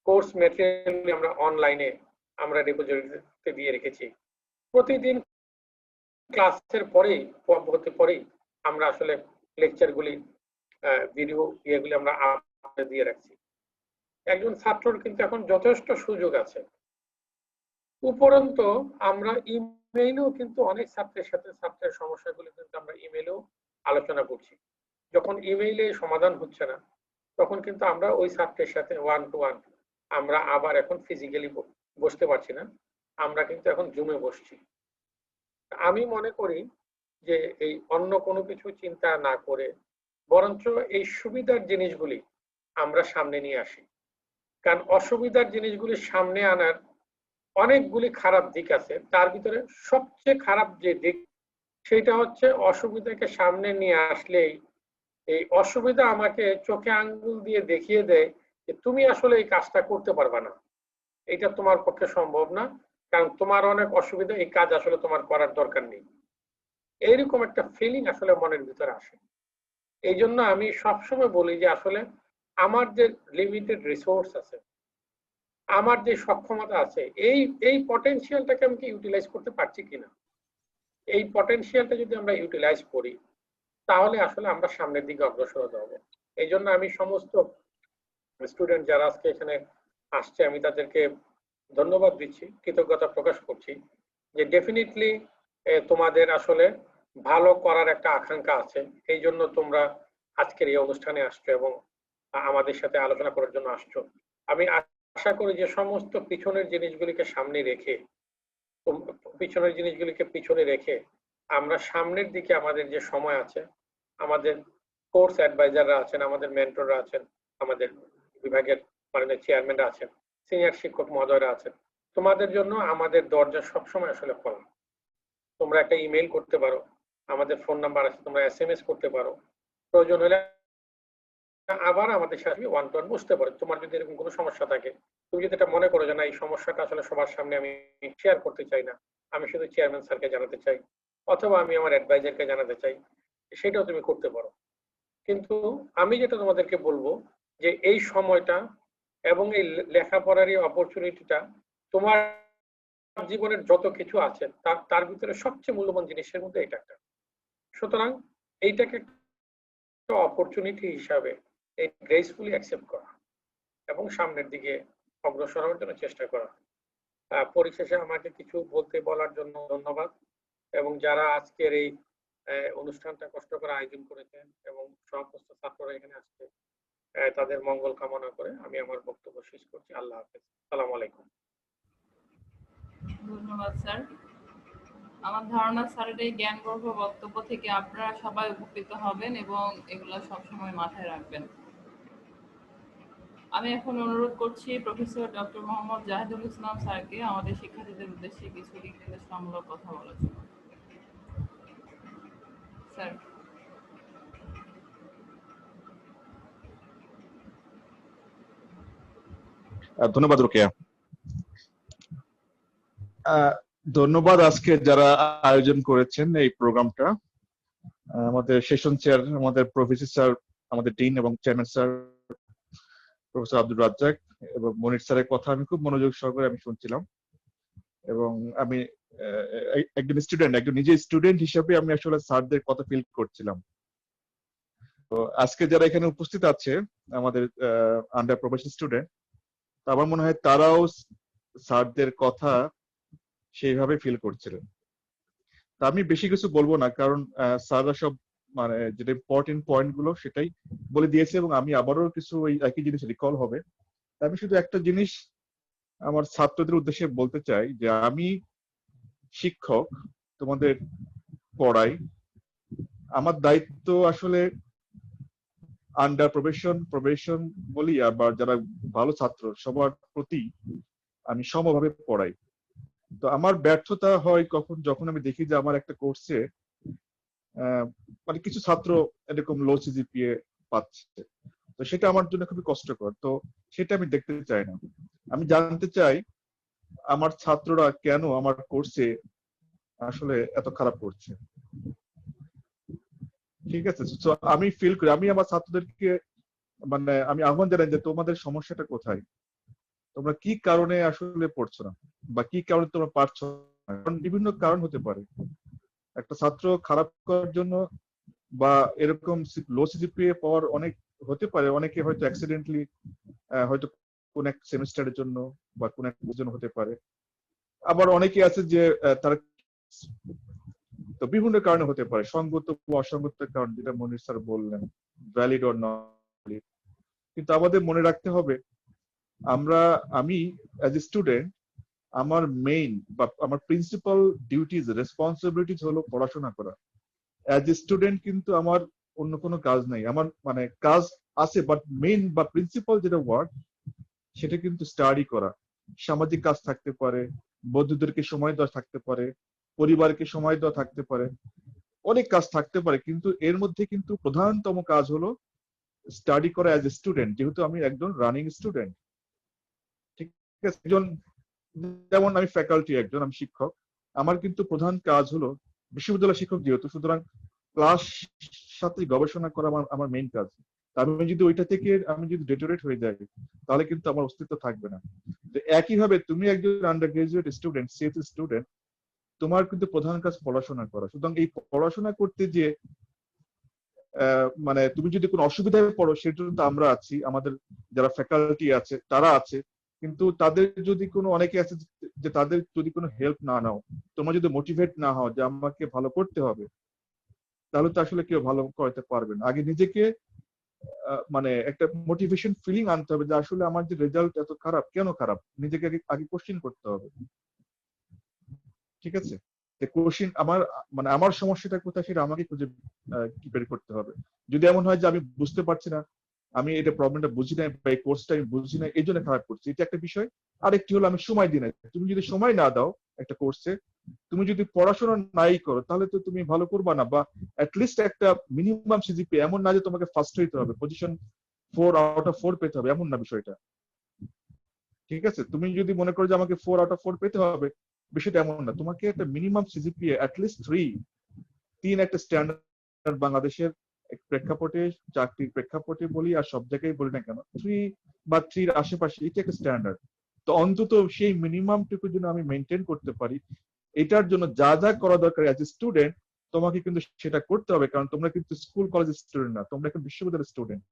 কোর্স ম্যাটেরিয়াল আমরা অনলাইনে আমরা রিপোজিটরিতে দিয়ে রেখেছি। প্রতিদিন ক্লাসের পরেই আমরা আসলে লেকচারগুলি ভিডিও ইয়েগুলি আমরা দিয়ে রাখছি। একজন ছাত্রর কিন্তু এখন যথেষ্ট সুযোগ আছে। উপরন্ত আমরা ইমেইলেও কিন্তু অনেক ছাত্রের সাথে ছাত্রের সমস্যাগুলি কিন্তু আমরা ইমেইলেও আলোচনা করছি। যখন ইমেইলে সমাধান হচ্ছে না তখন কিন্তু আমরা ওই ছাত্রের সাথে 1 to 1 আমরা আবার এখন ফিজিক্যালি বসতে পারছি না, আমরা কিন্তু এখন জুমে বসছি। আমি মনে করি যে এই অন্য কোনো কিছু চিন্তা না করে বরঞ্চ এই সুবিধার জিনিসগুলি আমরা সামনে নিয়ে আসি, কারণ অসুবিধার জিনিসগুলি সামনে আনার অনেকগুলি খারাপ দিক আছে, তার ভিতরে সবচেয়ে খারাপ যে দিক সেটা হচ্ছে অসুবিধাকে সামনে নিয়ে আসলেই এই অসুবিধা আমাকে চোখে আঙ্গুল দিয়ে দেখিয়ে দেয় যে তুমি আসলে এই কাজটা করতে পারবে না, এটা তোমার পক্ষে সম্ভব না, কারণ তোমার অনেক অসুবিধা, এই কাজ আসলে তোমার করার দরকার নেই, এইরকম একটা ফিলিং আসলে মনের ভিতরে আসে। এই জন্য আমি সবসময় বলি যে আসলে আমার যে লিমিটেড রিসোর্স আছে, আমার যে সক্ষমতা আছে, এই পটেনশিয়ালটাকে আমি কি ইউটিলাইজ করতে পারছি কিনা, এই পটেনশিয়ালটা যদি আমরা ইউটিলাইজ করি তাহলে আসলে আমরা সামনের দিকে অগ্রসর হতে হবে। এই জন্য আমি সমস্ত স্টুডেন্ট যারা আজকে এখানে আসছে আমি তাদেরকে ধন্যবাদ দিচ্ছি, কৃতজ্ঞতা প্রকাশ করছি যে ডেফিনেটলি তোমাদের আসলে ভালো করার একটা আকাঙ্ক্ষা আছে, এই জন্য তোমরা আজকের এই অনুষ্ঠানে আসছো এবং আমাদের সাথে আলোচনা করার জন্য আসছো। আমি আশা করি যে সমস্ত পিছনের জিনিসগুলিকে সামনে রেখে পিছনে রেখে আমরা সামনের দিকে আমাদের যে সময় আছে, আমাদের কোর্স অ্যাডভাইজাররা আছেন, আমাদের মেন্টররা আছেন, আমাদের বিভাগের মাননীয় চেয়ারম্যানরা আছেন, সিনিয়র শিক্ষক মহোদয়রা আছেন, তোমাদের জন্য আমাদের দরজা সবসময় আসলে খোলা। তোমরা একটা ইমেইল করতে পারো, আমাদের ফোন নাম্বার আছে, তোমরা SMS করতে পারো, প্রয়োজন হলে আবার আমাদের সাথে ওয়ান টু ওয়ান বসতে পারে। তোমার যদি এরকম কোনো সমস্যা থাকে, তুমি যদি এটা মনে করো যে না এই সমস্যাটা আসলে সবার সামনে আমি শেয়ার করতে চাই না, আমি শুধু চেয়ারম্যান স্যারকে জানাতে চাই অথবা আমি আমার অ্যাডভাইজারকে জানাতে চাই, সেটাও তুমি করতে পারো। কিন্তু আমি যেটা তোমাদেরকে বলবো যে এই সময়টা এবং এই লেখাপড়ার এই অপরচুনিটিটা তোমার জীবনের যত কিছু আছে তার ভিতরে সবচেয়ে মূল্যবান জিনিসের মধ্যে এটা একটা। সুতরাং এইটাকে একটা অপরচুনিটি হিসাবে এই গ্রেসফুলি অ্যাকসেপ্ট করা এবং সামনের দিকে অগ্রসর হওয়ার জন্য চেষ্টা করা। পরিশেষে আমাকে কিছু বলার জন্য ধন্যবাদ, এবং যারা আজকের এই অনুষ্ঠানটা কষ্ট করে আয়োজন করেছেন এবং সমস্ত ছাত্ররা এখানে আসছে, তাদের মঙ্গল কামনা করে আমি আমার বক্তব্য শেষ করছি। আল্লাহ হাফেজ। আসসালামু আলাইকুম। ধন্যবাদ স্যার। আমার ধারণা স্যারের এই জ্ঞানগর্ভ বক্তব্য থেকে আপনারা সবাই উপকৃত হবেন এবং এগুলো সবসময় মাথায় রাখবেন। আমি এখন অনুরোধ করছি প্রফেসর ডক্টর মোহাম্মদ জাহিদুল ইসলাম স্যারকে আমাদের শিক্ষার্থীদের উদ্দেশ্যে কিছু দিক নির্দেশনামূলক কথা বলার জন্য। স্যার। ধন্যবাদ রোকেয়া। ধন্যবাদ আজকে যারা আয়োজন করেছেন এই প্রোগ্রামটা। আমাদের সেশন চেয়ার, আমাদের প্রফেসর স্যার, আমাদের ডিন এবং chairman sir professor Abdur Razzak এবং মনির স্যারের কথা আমি খুব মনোযোগ সহকারে আমি শুনছিলাম, এবং আমি একজন নিজে স্টুডেন্ট হিসেবে আমি আসলে স্যারদের কথা ফিল করছিলাম। তো আজকে যারা এখানে উপস্থিত আছে আমাদের আন্ডার প্রফেশনাল স্টুডেন্ট, আমার মনে হয় তারাও স্যারদের কথা সেইভাবে ফিল করছিলেন। তা আমি বেশি কিছু বলবো না, কারণ স্যাররা সব মানে যেটা ইম্পর্টেন্ট পয়েন্ট গুলো সেটাই বলে দিয়েছে, এবং আমি আবারও কিছু ওই একই জিনিস রিকল হবে। আমি শুধু একটা জিনিস আমার ছাত্রদের উদ্দেশ্যে বলতে চাই যে আমি শিক্ষক, তোমাদের পড়াই। আমার দায়িত্ব আসলে আন্ডার প্রবেশন বলি, আবার যারা ভালো ছাত্র সবার প্রতি আমি সমভাবে পড়াই। তো আমার ব্যর্থতা হয় যখন আমি দেখি যে আমার একটা কোর্সে মানে কিছু ছাত্র এরকম লো সিজিপিএ পাচ্ছে, তো সেটা আমার জন্য খুবই কষ্টকর। তো সেটা আমি দেখতে চাই না। আমি জানতে চাই আমার ছাত্ররা কেন আমার কোর্সে আসলে এত খারাপ করছে। ঠিক আছে, তো আমি ফিল করি, আমি আমার ছাত্রদেরকে মানে আমি আহ্বান জানাই যে তোমাদের সমস্যাটা কোথায়, তোমরা কি কারণে আসলে পড়ছো না বা কি কারণে তোমরা পারছো না। কারণ বিভিন্ন কারণ হতে পারে। একটা ছাত্র খারাপ করার জন্য বা এরকম লো সিজিপিএ পাওয়ার অনেক হতে পারে। অনেকে হয়তো অ্যাক্সিডেন্টলি হয়তো কোন এক সেমিস্টারের জন্য বা কোন এক জন্য হতে পারে। আবার অনেকে আছে যে তারা তো বিভিন্ন কারণে হতে পারে, সঙ্গত অসঙ্গতের কারণ, যেটা মনির স্যার বললেন, ভ্যালিড অর নট ভ্যালিড। কিন্তু আমাদের মনে রাখতে হবে আমি অ্যাজ এ স্টুডেন্ট আমার মেইন বা আমার প্রিন্সিপাল ডিউটিজ রেসপন্সিবিলিটিজ হলো পড়াশোনা করা। অ্যাজ এ স্টুডেন্ট কিন্তু আমার অন্য কোনো কাজ নাই। আমার মানে কাজ আছে, বাট মেইন বা প্রিন্সিপাল যেটা ওয়ার্ক সেটা কিন্তু স্টাডি করা। সামাজিক কাজ থাকতে পারে, বন্ধুদেরকে সময় দেওয়া থাকতে পারে, পরিবারকে সময় দেওয়া থাকতে পারে, অনেক কাজ থাকতে পারে, কিন্তু এর মধ্যে কিন্তু প্রধানতম কাজ হলো স্টাডি করা অ্যাজ এ স্টুডেন্ট। যেহেতু আমি একজন রানিং স্টুডেন্ট, ঠিক আছে, যেমন আমি ফ্যাকাল্টি, আমি শিক্ষক, আমার কিন্তু প্রধান কাজ হলো বিশ্ববিদ্যালয় শিক্ষক যেহেতু, সুতরাং ক্লাস সাথে গবেষণা করা আমার মেইন কাজ। আমি যদি ওইটা থেকে আমি যদি ডেটোরেট হয়ে যাই তাহলে কিন্তু আমার অস্তিত্ব থাকবে না। একইভাবে তুমি একজন under graduate student, CSC student, তোমার কিন্তু প্রধান কাজ পড়াশোনা করা। সুতরাং এই পড়াশোনা করতে যে মানে তুমি যদি কোনো অসুবিধায় পড়ো সেটা কিন্তু আমরা আছি, আমাদের যারা ফ্যাকাল্টি আছে তারা আছে, কিন্তু তাদের যদি কোনো অনেকে আছে যে তাদের যদি কোনো হেল্প না নাও, তোমরা যদি মোটিভেট না হও যে আমাকে ভালো করতে হবে, তাহলে তো আসলে কেউ ভালো করতে পারবে না। আগে নিজেকে মানে একটা মোটিভেশন ফিলিং আনতে হবে যে আসলে আমার যে রেজাল্ট এত খারাপ, কেন খারাপ, নিজেকে আগে কোশ্চেন করতে হবে। ঠিক আছে, কোশ্চেন আমার সমস্যাটা কোথায় সেটা আমাকে খুঁজে বের করতে হবে। যদি এমন হয় যে আমি বুঝতে পারছি না, আমি এটা প্রবলেমটা বুঝি না বা এই কোর্সটা আমি বুঝি না, এই জন্য খারাপ করছি, এটা একটা বিষয়। আরেকটি হলো আমি সময় দিই না। তুমি যদি সময় না দাও একটা কোর্সে, তুমি যদি পড়াশোনা নাই করো, তাহলে তো তুমি ভালো করবা না, বা অ্যাটলিস্ট একটা মিনিমাম সিজিপিএ, এমন না যে তোমাকে ফার্স্ট হইতে হবে, পজিশন 4/4 পেতে হবে এমন না বিষয়টা। ঠিক আছে, তুমি যদি মনে করো যে আমাকে 4/4 পেতে হবে, বিষয়টা এমন না। তোমাকে একটা মিনিমাম সিজিপিএ অ্যাটলিস্ট 3 একটা স্ট্যান্ডার্ড বাংলাদেশের প্রেক্ষাপটে, চাকরির প্রেক্ষাপটে বলি আর সব জায়গায় বলি না কেন, 3 বা 3 আশেপাশে এটা একটা স্ট্যান্ডার্ড। তো অন্তত সেই মিনিমামটুকু যেন আমি মেনটেন করতে পারি, এটার জন্য যা যা করা দরকার অ্যাজ এ স্টুডেন্ট তোমাকে কিন্তু সেটা করতে হবে, কারণ তোমরা কিন্তু স্কুল কলেজের স্টুডেন্ট না, তোমরা এখন বিশ্ববিদ্যালয়ের স্টুডেন্ট।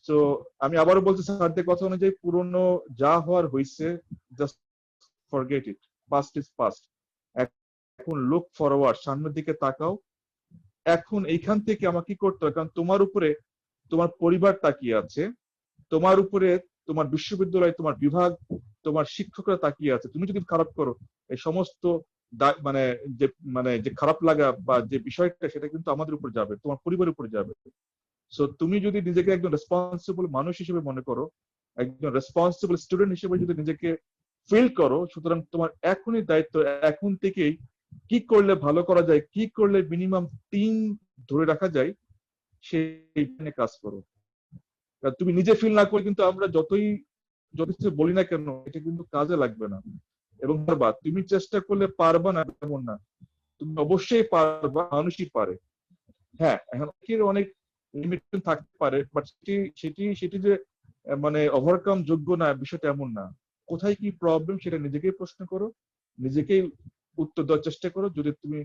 তো আমি আবারও বলছি, স্যারদের কথা অনুযায়ী পুরনো যা হওয়ার হয়েছে just forget it, past is past. এখন লুক ফরওয়ার্ড, সামনের দিকে তাকাও। এখন এইখান থেকে আমাকে কি করতে হবে, কারণ তোমার উপরে তোমার পরিবার তাকিয়ে আছে, তোমার উপরে তোমার বিশ্ববিদ্যালয়, তোমার বিভাগ, তোমার শিক্ষকরা তাকিয়ে আছে। তুমি যদি খারাপ করো, এই সমস্ত যে খারাপ লাগা বা যে বিষয়টা, সেটা কিন্তু আমাদের উপর যাবে, তোমার পরিবারের উপর যাবে। সো তুমি যদি নিজেকে একজন রেসপন্সিবল মানুষ হিসেবে মনে করো, একজন রেসপন্সিবল স্টুডেন্ট হিসেবে যদি নিজেকে ফিল করো, সুতরাং তোমার এখনই দায়িত্ব, এখন থেকেই কি করলে ভালো করা যায়, কি করলে মিনিমাম 3 ধরে রাখা যায়, সেই কাজ করো। তুমি নিজে ফিল না করে কিন্তু আমরা যতই যত কিছু বলি না কেন, এটা কিন্তু কাজে লাগবে না। এবং তুমি চেষ্টা করলে পারবা না এমন না, তুমি অবশ্যই পারবা, মানুষই পারে। হ্যাঁ, এখন অনেক লিমিটেশন থাকতে পারে, বাট সেটি যে ওভারকাম যোগ্য না, বিষয়টা এমন না। কোথায় কি প্রবলেম সেটা নিজেকেই প্রশ্ন করো, নিজেকেই উত্তর দেওয়ার চেষ্টা করো। যদি তুমি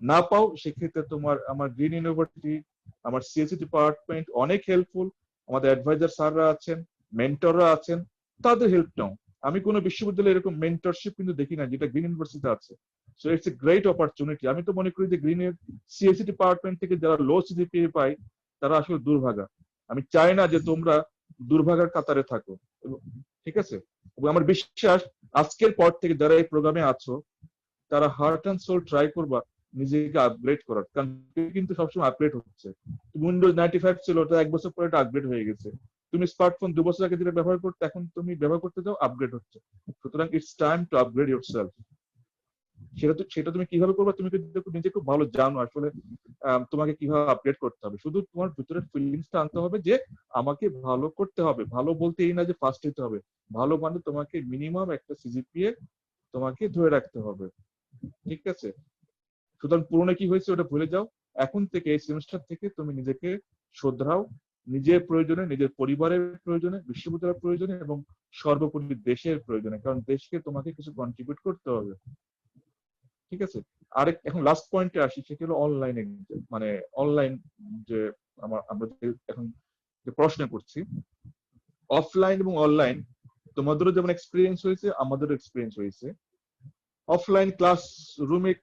না পাও, সেক্ষেত্রে আমার গ্রিন ইউনিভার্সিটি, আমার সিএসসি ডিপার্টমেন্ট অনেক হেল্পফুল। আমাদের অ্যাডভাইজার স্যাররা আছেন, মেন্টররা আছেন, তাদের হেল্প নাও। আমি কোনো বিশ্ববিদ্যালয়ে এরকম মেন্টরশিপ কিন্তু দেখি না, যেটা গ্রিন ইউনিভার্সিটিতে আছে। So it's a great opportunity. আমি তো মনে করি যে গ্রিনের সিএসসি ডিপার্টমেন্ট থেকে যারা লো সিজিপিএ পায়, তারা আসলে দুর্ভাগা। আমি চাই না যে তোমরা দুর্ভাগার কাতারে থাকো, ঠিক আছে? এবং আমার বিশ্বাস আজকের পর থেকে যারা এই প্রোগ্রামে আছো, তারা হার্ট অ্যান্ড সোল ট্রাই করবা নিজেকে আপগ্রেড করার, কারণ কিন্তু সবসময় আপগ্রেড হচ্ছে। উইন্ডোজ 95 ছিল, ওটা 1 বছর পরে আপগ্রেড হয়ে গেছে। তুমি স্মার্টফোন 2 বছর আগে যেটা ব্যবহার করতে, এখন তুমি ব্যবহার করতে যাও, আপগ্রেড হচ্ছে। সুতরাং it's time to upgrade yourself. সেটা তুমি কিভাবে করবে, তুমি কিন্তু নিজে খুব ভালো জানো আসলে তোমাকে কিভাবে আপডেট করতে হবে। শুধু তোমার ভিতরে ফিলিংসটা আনতে হবে যে আমাকে ভালো করতে হবে। ভালো বলতে এই না যে ফার্স্ট হতে হবে, ভালো মানে তোমাকে মিনিমাম একটা সিজিপিএ তোমাকে ধরে রাখতে হবে, ঠিক আছে? সুতরাং পুরনো কি হয়েছে ওটা ভুলে যাও। এখন থেকে এই সেমিস্টার থেকে তুমি নিজেকে শোধরাও, নিজের প্রয়োজনে, নিজের পরিবারের প্রয়োজনে, বিশ্ববিদ্যালয়ের প্রয়োজনে এবং সর্বোপরি দেশের প্রয়োজনে, কারণ দেশকে তোমাকে কিছু কন্ট্রিবিউট করতে হবে, ঠিক আছে? এখন লাস্ট পয়েন্টে আসি, সেটা হলো অনলাইন অনলাইন যে আমরা এখন যে প্রশ্ন করছি, অফলাইন এবং অনলাইন তোমাদেরও যেমন এক্সপিরিয়েন্স হয়েছে, আমাদেরও এক্সপিরিয়েন্স হয়েছে। অফলাইন ক্লাস রুমে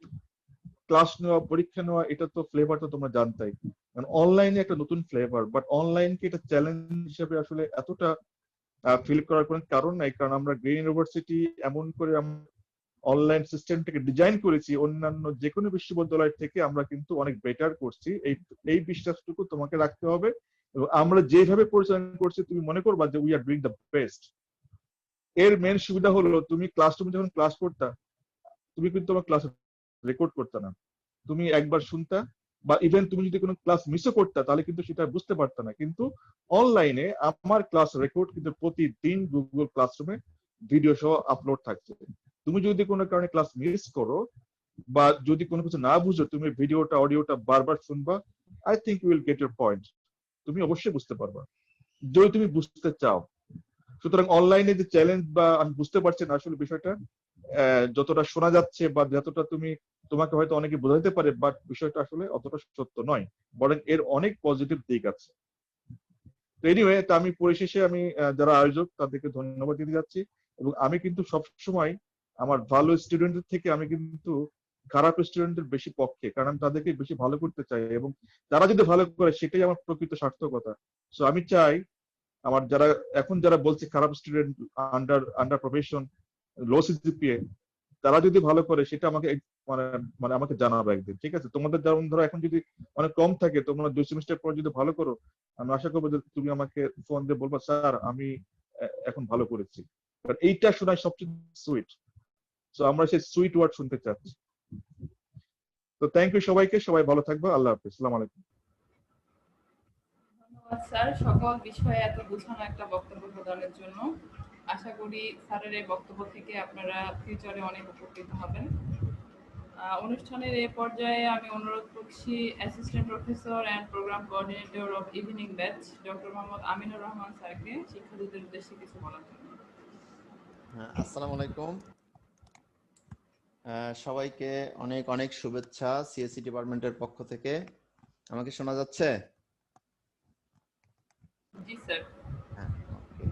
ক্লাস নেওয়া, পরীক্ষা নেওয়া, এটা তো ফ্লেভার তো তোমরা জানতাই। অনলাইনে একটা নতুন ফ্লেভার, বাট অনলাইনকে এটা চ্যালেঞ্জ হিসেবে আসলে এতটা ফিল করার কোনো কারণ নাই, কারণ আমরা গ্রিন ইউনিভার্সিটি এমন করে অনলাইন সিস্টেমটাকে ডিজাইন করেছি, অন্যান্য যে কোনো বিশ্ববিদ্যালয় থেকে আমরা কিন্তু অনেক বেটার করছি। এই বিশ্বাসটুকু তোমাকে রাখতে হবে। এবং আমরা যেভাবে পরিচালনা করছি, তুমি মনে করবা যে we are doing the best. এর মেন সুবিধা হলো, তুমি ক্লাসরুমে যখন ক্লাস করতা, তুমি কিন্তু তোমার ক্লাস রেকর্ড করতে না, তুমি একবার শুনতা, বা ইভেন তুমি যদি কোনো ক্লাস মিসও করতা, তাহলে কিন্তু সেটা বুঝতে পারতা না। কিন্তু অনলাইনে আমার ক্লাস রেকর্ড কিন্তু প্রতিদিন গুগল ক্লাসরুমে ভিডিও সহ আপলোড থাকছে। তুমি যদি কোনো কারণে ক্লাস মিস করো বা যদি কোনো কিছু না বুঝো, তুমি ভিডিওটা অডিওটা বারবার শুনবা, I think you will get your point. তুমি অবশ্যই বুঝতে পারবা যদি তুমি বুঝতে চাও। সুতরাং অনলাইনে যে চ্যালেঞ্জ, বা আমি বুঝতে পারছি না আসলে বিষয়টা যতটা শোনা যাচ্ছে বা যতটা তোমাকে হয়তো অনেকে বোঝাতে পারে, বাট বিষয়টা আসলে অতটা সত্য নয়, বরং এর অনেক পজিটিভ দিক আছে। তো এনিওয়ে, তা আমি পরিশেষে যারা আয়োজক তাদেরকে ধন্যবাদ দিতে যাচ্ছি। এবং আমি কিন্তু সবসময় আমার ভালো স্টুডেন্টের থেকে আমি কিন্তু খারাপ স্টুডেন্টের বেশি পক্ষে, কারণ আমি তাদেরকে বেশি ভালো করতে চাই, এবং তারা যদি ভালো করে সেটাই আমার প্রকৃত সার্থকতা। সো আমি চাই আমার যারা বলছে খারাপ স্টুডেন্ট, আন্ডার প্রফেশন, লো সিজিপিএ, তারা যদি ভালো করে সেটা আমাকে আমাকে জানাবে একদিন, ঠিক আছে? তোমাদের যেমন ধরো এখন যদি অনেক কম থাকে, তোমরা 2 সেমিস্টার পর যদি ভালো করো, আমি আশা করবো যে তুমি আমাকে ফোন দিয়ে বলবা, স্যার আমি এখন ভালো করেছি। এইটা শোনায় সবচেয়ে সুইট। তো আমরা সেই সুইট ওয়ার্ড শুনতে চাচ্ছি। তো থ্যাংক ইউ সবাইকে, সবাই ভালো থাকবে। আল্লাহ হাফেজ, আসসালামু আলাইকুম। ধন্যবাদ স্যার, সকল বিষয়ে এত গুছানো একটা বক্তব্য প্রদানের জন্য। আশা করি স্যারের এই বক্তব্য থেকে আপনারা ফিউচারে অনেক উপকৃত হবেন। অনুষ্ঠানের এই পর্যায়ে আমি অনুরোধ করছি assistant professor and program coordinator of evening batch doctor Mohammad Aminur Rahman স্যারকে শিক্ষার্থীদের উদ্দেশ্যে কিছু বলার জন্য। আসসালামু আলাইকুম। সবাইকে অনেক অনেক শুভেচ্ছা সিএসসি ডিপার্টমেন্টের পক্ষ থেকে। আমাকে শোনা যাচ্ছে? জি স্যার। হ্যাঁ, ওকে।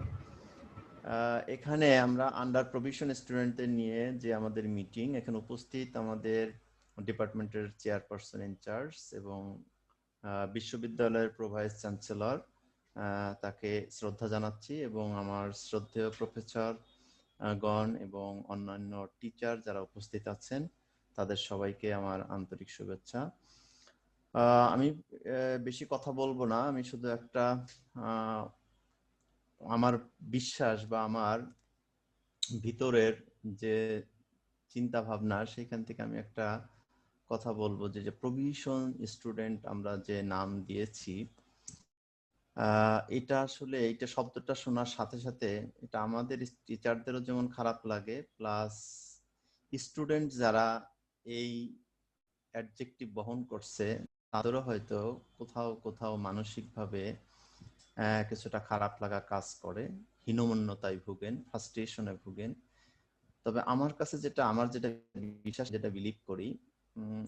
এখানে আমরা আন্ডার প্রভিশন স্টুডেন্টদের নিয়ে যে আমাদের মিটিং, এখানে উপস্থিত আমাদের ডিপার্টমেন্টের চেয়ারপারসন ইনচার্জ এবং বিশ্ববিদ্যালয়ের প্রভাইস চ্যান্সেলর, তাকে শ্রদ্ধা জানাচ্ছি, এবং আমার শ্রদ্ধেয় প্রফেসর গণ এবং অন্যান্য টিচার যারা উপস্থিত আছেন তাদের সবাইকে আমার আন্তরিক শুভেচ্ছা। আমি বেশি কথা বলবো না, আমি শুধু একটা আমার বিশ্বাস বা আমার ভিতরের যে চিন্তা ভাবনা সেখান থেকে আমি একটা কথা বলবো যে প্রভিশন স্টুডেন্ট আমরা যে নাম দিয়েছি, এটা আসলে এইটা শব্দটা শোনার সাথে সাথে এটা আমাদের টিচারদেরও যেমন খারাপ লাগে, প্লাস স্টুডেন্ট যারা এই অ্যাডজেক্টিভ বহন করছে তাদেরও হয়তো কোথাও কোথাও মানসিকভাবে কিছুটা খারাপ লাগা কাজ করে, হীনমন্যতায় ভুগেন, ফ্রাস্ট্রেশনে ভুগেন। তবে আমার কাছে আমার যেটা বিশ্বাস, যেটা বিলিভ করি,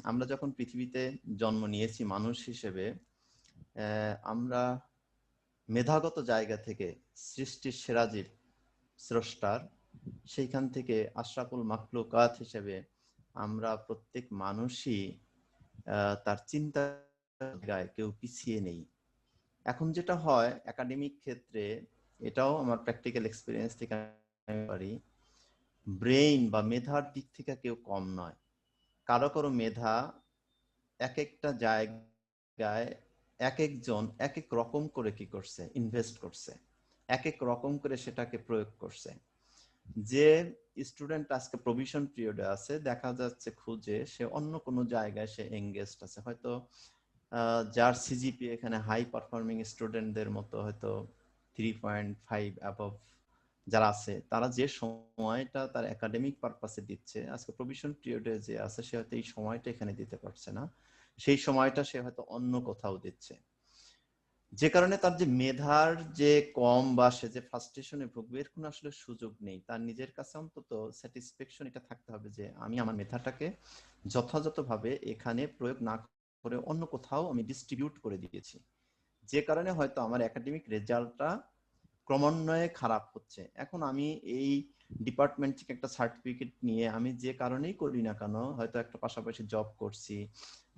আমরা যখন পৃথিবীতে জন্ম নিয়েছি মানুষ হিসেবে, আমরা মেধাগত জায়গা থেকে সৃষ্টির সেরা জীব স্রষ্টার, সেইখান থেকে আশরাফুল মাখলুকাত হিসেবে আমরা প্রত্যেক মানুষই তার চিন্তা জায়গায় কেউ পিছিয়ে নেই। এখন যেটা হয় একাডেমিক ক্ষেত্রে, এটাও আমার প্র্যাকটিক্যাল এক্সপিরিয়েন্স থেকে পারি, ব্রেইন বা মেধার দিক থেকে কেউ কম নয়। কারো কারো মেধা এক একটা জায়গায় এক একজন এক এক রকম করে কি করছে, ইনভেস্ট করছে, এক এক রকম করে সেটাকে প্রয়োগ করছে। যে স্টুডেন্ট আজকে প্রভিশন পিরিয়ডে আছে, দেখা যাচ্ছে খুঁজে সে অন্য কোনো জায়গায় সে এঙ্গেজড আছে, হয়তো যার সিজিপি এখানে হাই পারফর্মিং স্টুডেন্টদের মতো হয়তো 3.5 অ্যাবভ যারা আছে, তারা যে সময়টা তার একাডেমিক পারপাসে দিচ্ছে, আজকে প্রভিশন পিরিয়ডে যে আছে সে হয়তো এই সময়টা এখানে দিতে পারছে না, সেই সময়টা সে হয়তো অন্য কোথাও দিচ্ছে, যে কারণে তার যে মেধার যে কম বা সে যে ফ্রাস্ট্রেশনে ভুগবে এর কোনো আসলে সুযোগ নেই। তার নিজের কাছে অন্তত স্যাটিসফ্যাকশন এটা থাকতে হবে যে আমি আমার মেধাটাকে যথাযথভাবে এখানে প্রয়োগ না করে অন্য কোথাও আমি ডিস্ট্রিবিউট করে দিয়েছি, যে কারণে হয়তো আমার একাডেমিক রেজাল্টটা ক্রমান্বয়ে খারাপ হচ্ছে। এখন আমি এই ডিপার্টমেন্ট থেকে একটা সার্টিফিকেট নিয়ে আমি যে কারণেই করি না কেন, হয়তো একটা পাশাপাশি জব করছি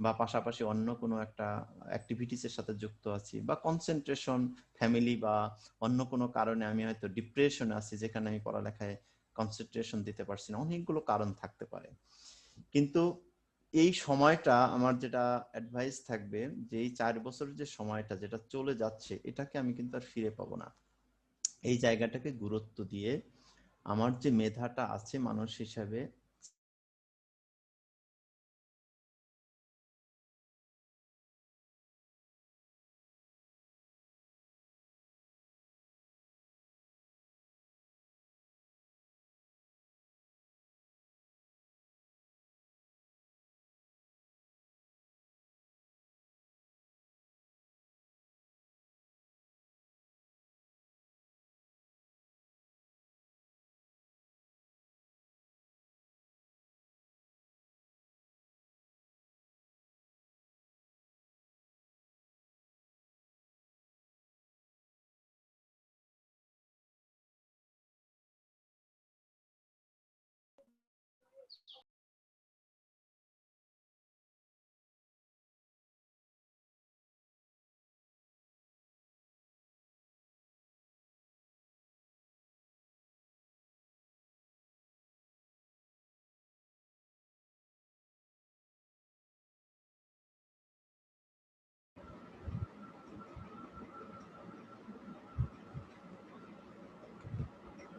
বা পাশাপাশি অন্য কোনো একটা অ্যাক্টিভিটিসের সাথে যুক্ত আছি, বা কনসেন্ট্রেশন, ফ্যামিলি বা অন্য কোনো কারণে আমি হয়তো ডিপ্রেশনে আছি যেখানে আমি পড়ালেখায় কনসেন্ট্রেশন দিতে পারছি না, অনেকগুলো কারণ থাকতে পারে। কিন্তু এই সময়টা আমার যেটা অ্যাডভাইস থাকবে যে এই 4 বছরের যে সময়টা যেটা চলে যাচ্ছে এটাকে আমি কিন্তু আর ফিরে পাবো না। এই জায়গাটাকে গুরুত্ব দিয়ে আমার যে মেধাটা আছে মানুষ হিসাবে,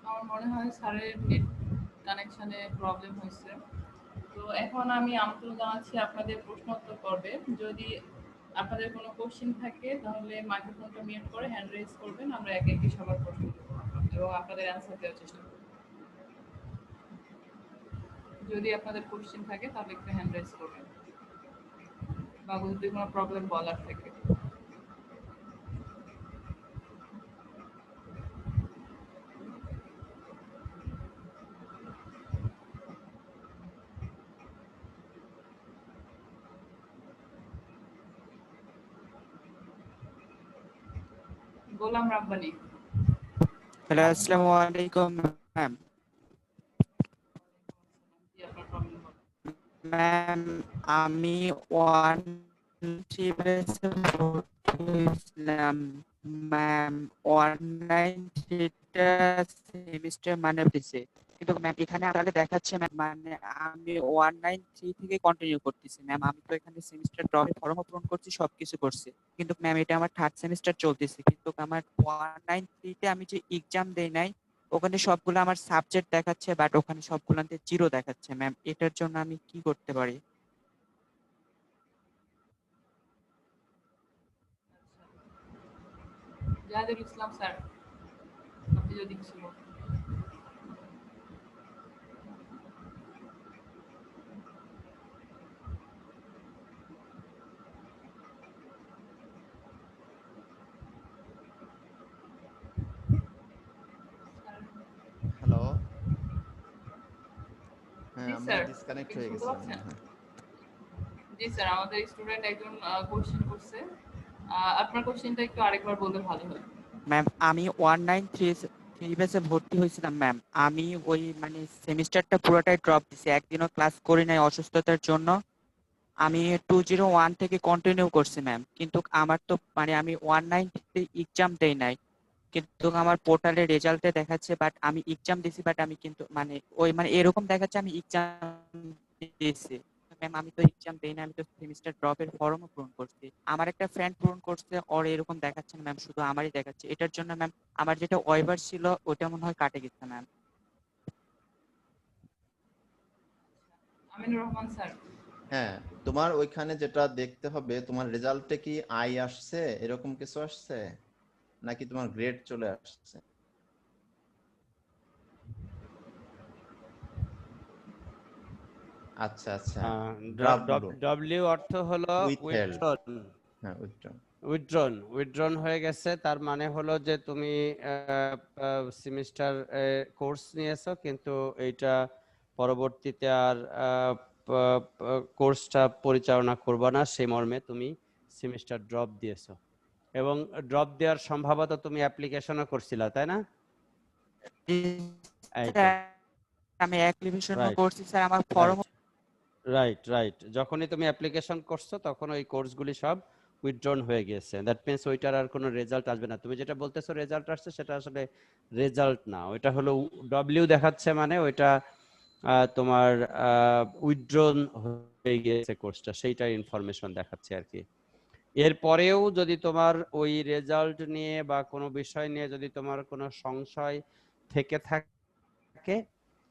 আমার মনে হয় স্যারের নেট কানেকশনে প্রবলেম হয়েছে। তো এখন আমি আমন্ত্রণ জানাচ্ছি আপনাদের প্রশ্নোত্তর পর্বে। যদি আপনাদের কোনো কোশ্চেন থাকে তাহলে মাইক্রোফোনটা মিউট করে হ্যান্ড রেজ করবেন, আমরা একে একে সবার প্রশ্ন দেবো এবং আপনাদের অ্যান্সার দেওয়ার চেষ্টা করব। যদি আপনাদের কোশ্চেন থাকে তাহলে একটু হ্যান্ড রেজ করবেন বা যদি কোনো প্রবলেম বলার থাকে। গোলাম রাব্বানি। হ্যালো, আসসালামু আলাইকুম ম্যাম। জি, আপনার প্রবলেম বলেন। ম্যাম, আমি ওয়ান থ্রি ব্যাচে ভর্তি হয়েছিলাম ম্যাম। 193টা সেমিস্টার মানে দিছে, কিন্তু ম্যাম এখানে আপনাকে দেখাচ্ছে ম্যাম মানে আমি 193 থেকে কন্টিনিউ করতেছি ম্যাম। আমি তো এখানে সেমিস্টার ড্রপের ফর্মও পূরণ করছি, সবকিছু করছি, কিন্তু ম্যাম এটা আমার থার্ড সেমিস্টার চলতেছে, কিন্তু আমার 193তে আমি যে এক্সাম দেই নাই ওখানে সবগুলো আমার সাবজেক্ট দেখাচ্ছে, বাট ওখানে সবগুলোতে জিরো দেখাচ্ছে ম্যাম। এটার জন্য আমি কি করতে পারি? জাহিদুল ইসলাম স্যার, আপনি যদি কিছু বলেন। হ্যালো, হ্যাঁ জি আমরা স্যার, ডিসকানেক্ট আপনি হয়ে শুনতে গেছিলাম পাচ্ছেন? মনে হয়। জি স্যার, আমাদের স্টুডেন্ট একজন কোশ্চেন করছে। আপনার কোশ্চেনটা একটু আরেকবার বললে ভালো হয়। ম্যাম আমি 193 ব্যাচে ভর্তি হয়েছিলাম ম্যাম। আমি ওই মানে সেমিস্টারটা পুরোটাই ড্রপ দিছি, একদিনও ক্লাস করি নাই অসুস্থতার জন্য। আমি 201 থেকে কন্টিনিউ করছি ম্যাম, কিন্তু আমার তো মানে আমি 190 এক্সাম দেই নাই, কিন্তু আমার পোর্টালে রেজাল্টে দেখাচ্ছে বাট আমি এক্সাম দিছি, বাট আমি কিন্তু মানে ওই মানে এরকম দেখাচ্ছে আমি এক্সাম দিয়েছি। ম্যাম আমি তো এক্সাম দেই না, আমি তো সেমিস্টার ড্রপের ফর্মও পূরণ করছি। আমার একটা ফ্রেন্ড পূরণ করছে, ওর এরকম দেখাচ্ছে না ম্যাম, শুধু আমারই দেখাচ্ছে। এটার জন্য ম্যাম আমার যেটা ওয়াইভার ছিল ওটা মনে হয় কাটে গেছে ম্যাম। আমিনুর রহমান স্যার। হ্যাঁ, তোমার ওইখানে যেটা দেখতে হবে, তোমার রেজাল্টে কি আই আসছে এরকম কিছু আসছে নাকি তোমার গ্রেড চলে আসছে? আচ্ছা আচ্ছা, ডাব্লু ডব্লিউ অর্থ হলো উইথহেল্ড, উইথড্রন। হ্যাঁ উইথড্রন। উইথড্রন হয়ে গেছে, তার মানে হলো যে তুমি সেমিস্টার কোর্স নিয়েছো, কিন্তু এইটা পরবর্তীতে আর কোর্সটা পরিচালনা করবা না, সেই মর্মে তুমি সেমিস্টার ড্রপ দিয়েছো। এবং ড্রপ দেওয়ার সম্ভবত তুমি অ্যাপ্লিকেশনও করছিলা, তাই না? এই তো, আমি অ্যাপ্লিকেশনও রাইট করছি স্যার, আমার ফর্ম। রাইট রাইট যখনই তুমি অ্যাপ্লিকেশন করছো তখন ওই কোর্সগুলি সব উইথড্রন হয়ে গেছে। দ্যাট মিন্স ওইটার আর কোনো রেজাল্ট আসবে না। তুমি যেটা বলতেছো রেজাল্ট আসছে, সেটা আসলে রেজাল্ট না, ওইটা হলো ডব্লিউ দেখাচ্ছে, মানে ওইটা তোমার উইথড্রন হয়ে গেছে কোর্সটা, সেইটার ইনফরমেশন দেখাচ্ছে আর কি। এরপরেও যদি তোমার ওই রেজাল্ট নিয়ে বা কোনো বিষয় নিয়ে যদি তোমার কোনো সংশয় থেকে থাকে,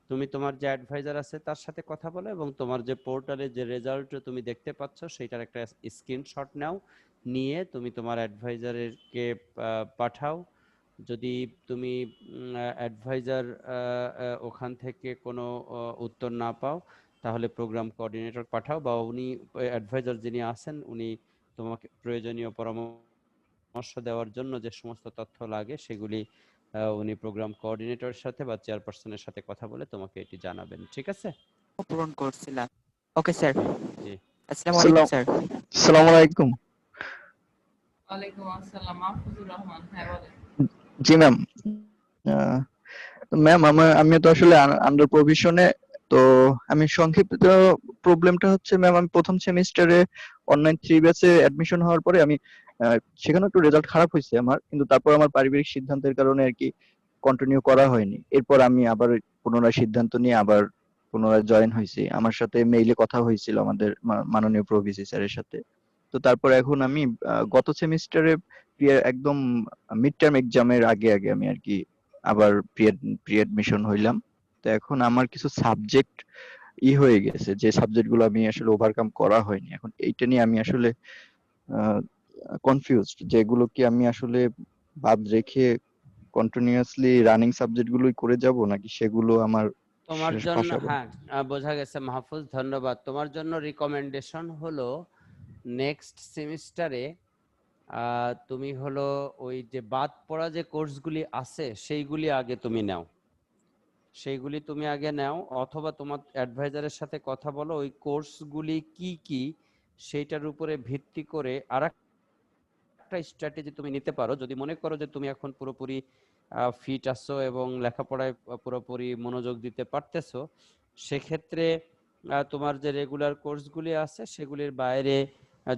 তুমি তোমার যে অ্যাডভাইজার আছে তার সাথে কথা বলো, এবং তোমার যে পোর্টালে যে রেজাল্ট তুমি দেখতে পাচ্ছ সেইটার একটা স্ক্রিনশট নাও, নিয়ে তুমি তোমার অ্যাডভাইজারকে পাঠাও। যদি তুমি অ্যাডভাইজার ওখান থেকে কোনো উত্তর না পাও, তাহলে প্রোগ্রাম কোঅর্ডিনেটর পাঠাও, বা উনি অ্যাডভাইজার যিনি আছেন উনি তোমাকে প্রয়োজনীয় পরামর্শ দেওয়ার জন্য যে সমস্ত তথ্য লাগে সেগুলি উনি প্রোগ্রাম কোঅর্ডিনেটরের সাথে বা চেয়ারপারসনের সাথে কথা বলে তোমাকে এটি জানাবেন। ঠিক আছে? পূরণ করছিলাম। ওকে স্যার, জি জি। আসসালামু আলাইকুম স্যার। আসসালামু আলাইকুম। ওয়ালাইকুম আসসালাম, মাহফুজুর রহমান। হ্যাঁ বলেন। জি ম্যাম। ম্যাম আমি তো আসলে আন্ডার প্রভিশনে, তো আমি সংক্ষিপ্ত প্রবলেমটা হচ্ছে ম্যাম, আমি প্রথম সেমিস্টারে অনলাইন 3 ব্যাচে অ্যাডমিশন হওয়ার পরে আমি সেখানে একটু রেজাল্ট খারাপ হয়েছে আমার, কিন্তু তারপর আমার পারিবারিক সিদ্ধান্তের কারণে আর কি কন্টিনিউ করা হয়নি। এরপর আমি আবার পুনরায় সিদ্ধান্ত নিয়ে আবার পুনরায় জয়েন হয়েছি। আমার সাথে মেইলে কথা হয়েছিল আমাদের মাননীয় প্রভিসি স্যারের সাথে। তো তারপর এখন আমি গত সেমিস্টারে একদম মিড টার্ম এক্সামের আগে আগে আমি আর কি আবার প্রি অ্যাডমিশন হইলাম। তো এখন আমার কিছু সাবজেক্ট হয়ে গেছে, যে সাবজেক্ট গুলো আমি আসলে ওভারকাম করা হয়নি। এখন এইটা নিয়ে আমি আসলে কনফিউজড যেগুলো কি আমি আসলে বাদ রেখে কন্টিনিউয়াসলি রানিং সাবজেক্ট গুলোই করে যাব নাকি সেগুলো আমার তোমার জন্য ফাঁসাবো। হ্যাঁ, বোঝা গেছে মাহফুজ, ধন্যবাদ। তোমার জন্য রিকমেন্ডেশন হলো নেক্সট সেমিস্টারে তুমি হলো ওই যে বাদ পড়া যে কোর্সগুলি আছে সেইগুলি আগে তুমি নাও, সেইগুলি তুমি আগে নাও, অথবা তোমার অ্যাডভাইজারের সাথে কথা বলো ওই কোর্সগুলি কি কি সেইটার উপরে ভিত্তি করে আরেকটা স্ট্র্যাটেজি তুমি নিতে পারো। যদি মনে করো যে তুমি এখন পুরোপুরি ফিট আছো এবং লেখাপড়ায় পুরোপুরি মনোযোগ দিতে পারতেছো, সেক্ষেত্রে তোমার যে রেগুলার কোর্সগুলি আছে সেগুলির বাইরে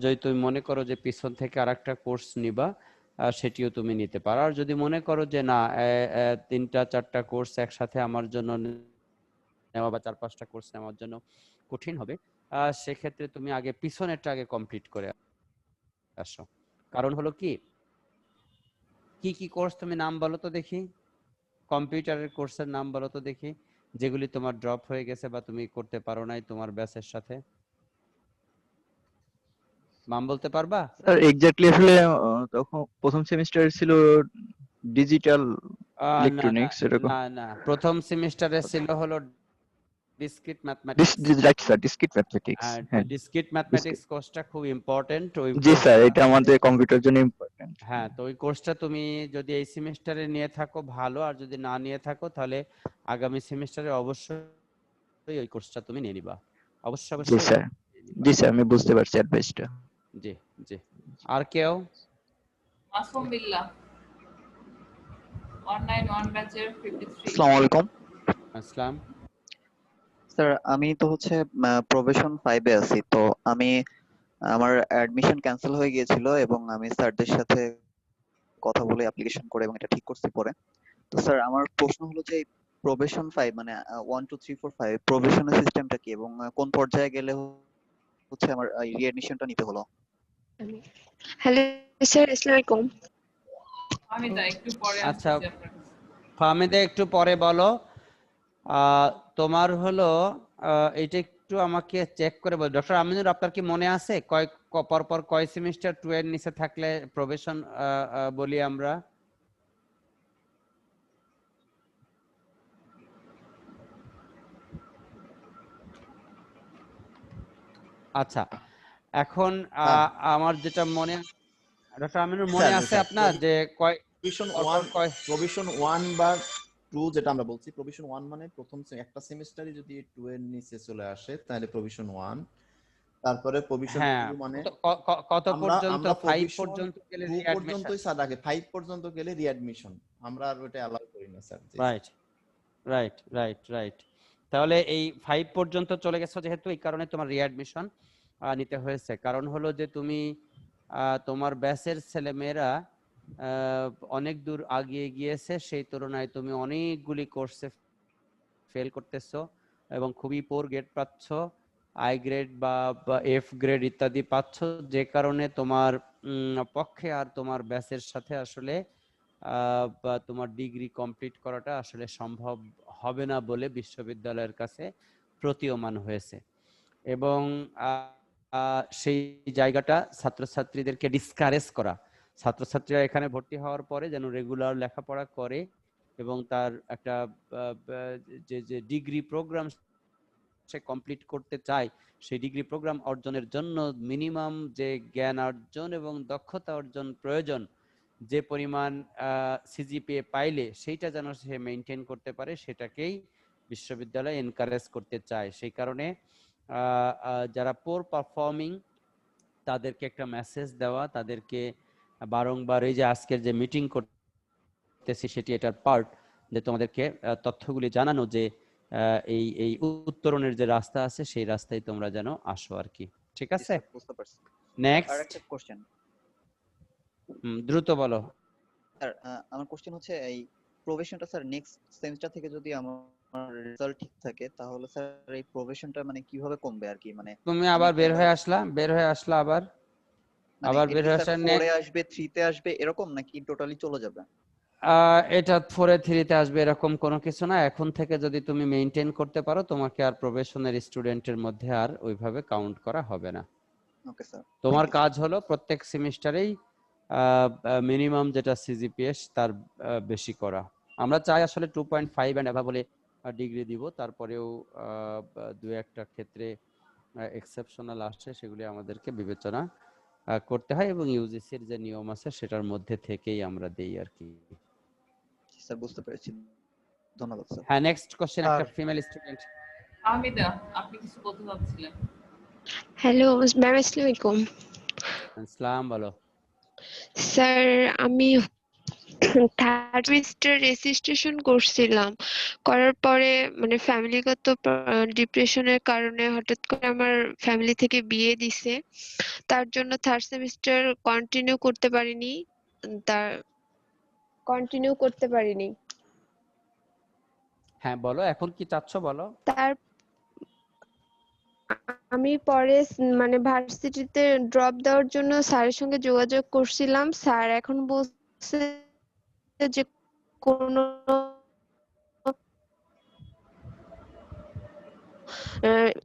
যদি তুমি মনে করো যে পিছন থেকে আরেকটা কোর্স নিবা, সেটিও তুমি নিতে পারো। আর যদি মনে করো যে না 3-4টা কোর্স একসাথে আমার জন্য নেওয়া বা 4-5টা কোর্স নেওয়ার জন্য কঠিন হবে, সেক্ষেত্রে তুমি আগে পিছনেরটা আগে কমপ্লিট করে আসো। কারণ হলো কি কি কোর্স তুমি নাম বলো তো দেখি, কম্পিউটারের কোর্সের নাম বলো তো দেখি, যেগুলি তোমার ড্রপ হয়ে গেছে বা তুমি করতে পারো নাই তোমার ব্যাচের সাথে, নাম বলতে পারবা? স্যার এক্স্যাক্টলি আসলে তখন প্রথম সেমিস্টার ছিল ডিজিটাল না না ইলেকট্রনিক্স এরকম। না, প্রথম সেমিস্টারে ছিল হলো discrete mathematics. Right sir, discrete mathematics. হ্যাঁ, ডিসক্রিট ম্যাথমেটিক্স কোর্সটা খুব ইম্পর্টেন্ট। ওই জি স্যার, কোর্সটা এটা আমাদের কম্পিউটার জন্য ইম্পর্টেন্ট। হ্যাঁ, তো ওই কোর্সটা তুমি যদি এই সেমিস্টারে নিয়ে থাকো ভালো, আর যদি না নিয়ে থাকো তাহলে আগামী সেমিস্টারে অবশ্যই ওই কোর্সটা তুমি নিয়ে নিবা, জি অবশ্যই স্যার, নিয়ে নিবা। জি স্যার, আমি বুঝতে পারছি অ্যাডভাইসটা। জি জি। আর কেউ? মাসুম বিল্লাহ 191 ব্যাচের 53। আসসালামু আলাইকুম আসসালাম। স্যার, আমি তো হচ্ছে প্রবেশন 5 এ আছি। তো আমি আমার অ্যাডমিশন ক্যান্সেল হয়ে গিয়েছিল এবং আমি স্যারদের সাথে কথা বলে অ্যাপ্লিকেশন করে এবং এটা ঠিক করছি পরে। তো স্যার, আমার প্রশ্ন হলো যে প্রবেশন 5 মানে 1 2 3 4 5 প্রবেশনের সিস্টেমটা কি এবং কোন পর্যায়ে গেলে হচ্ছে আমার রিঅ্যাডমিশনটা নিতে হলো? হ্যালো স্যার, আসসালামু আলাইকুম। আমি তাই একটু পরে আচ্ছা, আসছি আপনার কাছে। ফাহমিদা একটু পরে বলো। তোমার হলো এইটা একটু আমাকে চেক করে বল। ডক্টর আমিনুর, আপনার কি মনে আছে পরপর কয় সেমিস্টার 2 এর নিচে থাকলে প্রবেশন বলি আমরা? আচ্ছা, এখন আমার যেটা মনে, ডক্টর আমিনুর মনে স্যার, আছে স্যার, আপনার যে কয় প্রভিশন পরপর 1 কয় প্রভিশন 1 বা 2 যেটা আমরা বলছি, প্রভিশন 1 মানে প্রথম একটা সেমিস্টারই যদি 2 এর নিচে চলে আসে তাহলে প্রভিশন 1, তারপরে প্রভিশন হ্যাঁ, 2 মানে কত আমরা পর্যন্ত? আমরা 5 প্রভিশন পর্যন্ত গেলে 2 রিঅ্যাডমিশন? পর্যন্তই স্যার রাখে, 5 পর্যন্ত গেলে রিঅ্যাডমিশন আমরা আর ওটা অ্যালাউ করি না স্যার। জি রাইট রাইট রাইট রাইট। তাহলে এই 5 পর্যন্ত চলে গেছো যেহেতু, এই কারণে তোমার রিঅ্যাডমিশন নিতে হয়েছে। কারণ হলো যে তুমি তোমার ব্যাচের ছেলেমেয়েরা অনেক দূর আগিয়ে গিয়েছে, সেই তুলনায় তুমি অনেকগুলি কোর্সে ফেল করতেছো এবং খুবই পোর গ্রেড পাচ্ছ, আই গ্রেড বা এফ গ্রেড ইত্যাদি পাচ্ছ, যে কারণে তোমার পক্ষে আর তোমার ব্যাচের সাথে আসলে বা তোমার ডিগ্রি কমপ্লিট করাটা আসলে সম্ভব হবে না বলে বিশ্ববিদ্যালয়ের কাছে প্রতীয়মান হয়েছে। এবং সেই জায়গাটা ছাত্রছাত্রীদেরকে ডিসকারেজ করা, ছাত্রছাত্রীরা এখানে ভর্তি হওয়ার পরে যেন রেগুলার লেখাপড়া করে এবং তার একটা যে ডিগ্রি প্রোগ্রাম সে কমপ্লিট করতে চায়, সেই ডিগ্রি প্রোগ্রাম অর্জনের জন্য মিনিমাম যে জ্ঞান অর্জন এবং দক্ষতা অর্জন প্রয়োজন, যে পরিমাণ সিজিপিএ পাইলে সেইটা যেন সে মেনটেন করতে পারে, সেটাকেই বিশ্ববিদ্যালয় এনকারেজ করতে চায়। সেই কারণে যারা পোর পারফর্মিং তাদেরকে একটা মেসেজ দেওয়া, তাদেরকে বারংবার এই যে আজকের যে মিটিং করতেছি সেটি এটার পার্ট, যে তোমাদেরকে তথ্যগুলি জানানো যে এই এই উত্তরণের যে রাস্তা আছে সেই রাস্তায় তোমরা যেন আসো আর কি। ঠিক আছে, বুঝতে পারছি। নেক্সট। আরেকটা কোশ্চেন দ্রুত বলো। স্যার, আমার কোশ্চেন হচ্ছে এই প্রবেশনটা স্যার নেক্সট সেমিস্টার থেকে যদি আমার রেজাল্ট ঠিক থাকে তাহলে স্যার এই প্রবেশনটা মানে কিভাবে কমবে আর কি, মানে তুমি আবার বের হয়ে আসলা আবার মানে আবার এটা বের কি হয়ে স্যার আসা। 4 এ আসবে 3 তে আসবে এরকম নাকি টোটালি চলে যাবে? এটা 4 3 তে আসবে এরকম কোনো কিছু না। এখন থেকে যদি তুমি মেইনটেইন করতে পারো তোমাকে আর প্রবেশনের স্টুডেন্টের মধ্যে আর ওইভাবে কাউন্ট করা হবে না। ওকে স্যার, তোমার থ্যাংক ইউ কাজ হলো প্রত্যেক সেমিস্টারেই মিনিমাম যেটা সিজিপিএস তার বেশি করা। আমরা চাই আসলে 2.5 এন্ড অ্যাভাব বলে ডিগ্রি দিব, তারপরেও দু একটা ক্ষেত্রে এক্সেপশনাল আসছে, সেগুলি আমাদেরকে বিবেচনা করতে হয় এবং ইউজিসির যে নিয়ম আছে সেটার মধ্যে থেকেই আমরা দেই আর কি। স্যার, বুঝতে পেরেছি, ধন্যবাদ স্যার। হ্যাঁ, নেক্সট কোশ্চেন স্যার একটা ফিমেল স্টুডেন্ট। হামিদা, আপনি কিছু বলতে চাচ্ছিলেন? হ্যালো ম্যাম, আসসালামু আলাইকুম। ইসলাম বলো। স্যার, আমি থার্ড সেমিস্টার রেজিস্ট্রেশন করছিলাম, করার পরে মানে ফ্যামিলিগত ডিপ্রেশনের কারণে হঠাৎ করে আমার ফ্যামিলি থেকে বিয়ে দিছে, তার জন্য থার্ড সেমিস্টার কন্টিনিউ করতে পারিনি। তার কন্টিনিউ করতে পারিনি। হ্যাঁ বলো, এখন কি চাচ্ছ বলো। তার আমি পরে মানে ভার্সিটিতে ড্রপ দেওয়ার জন্য স্যারের সঙ্গে যোগাযোগ করছিলাম। স্যার এখন বলছে যে কোনো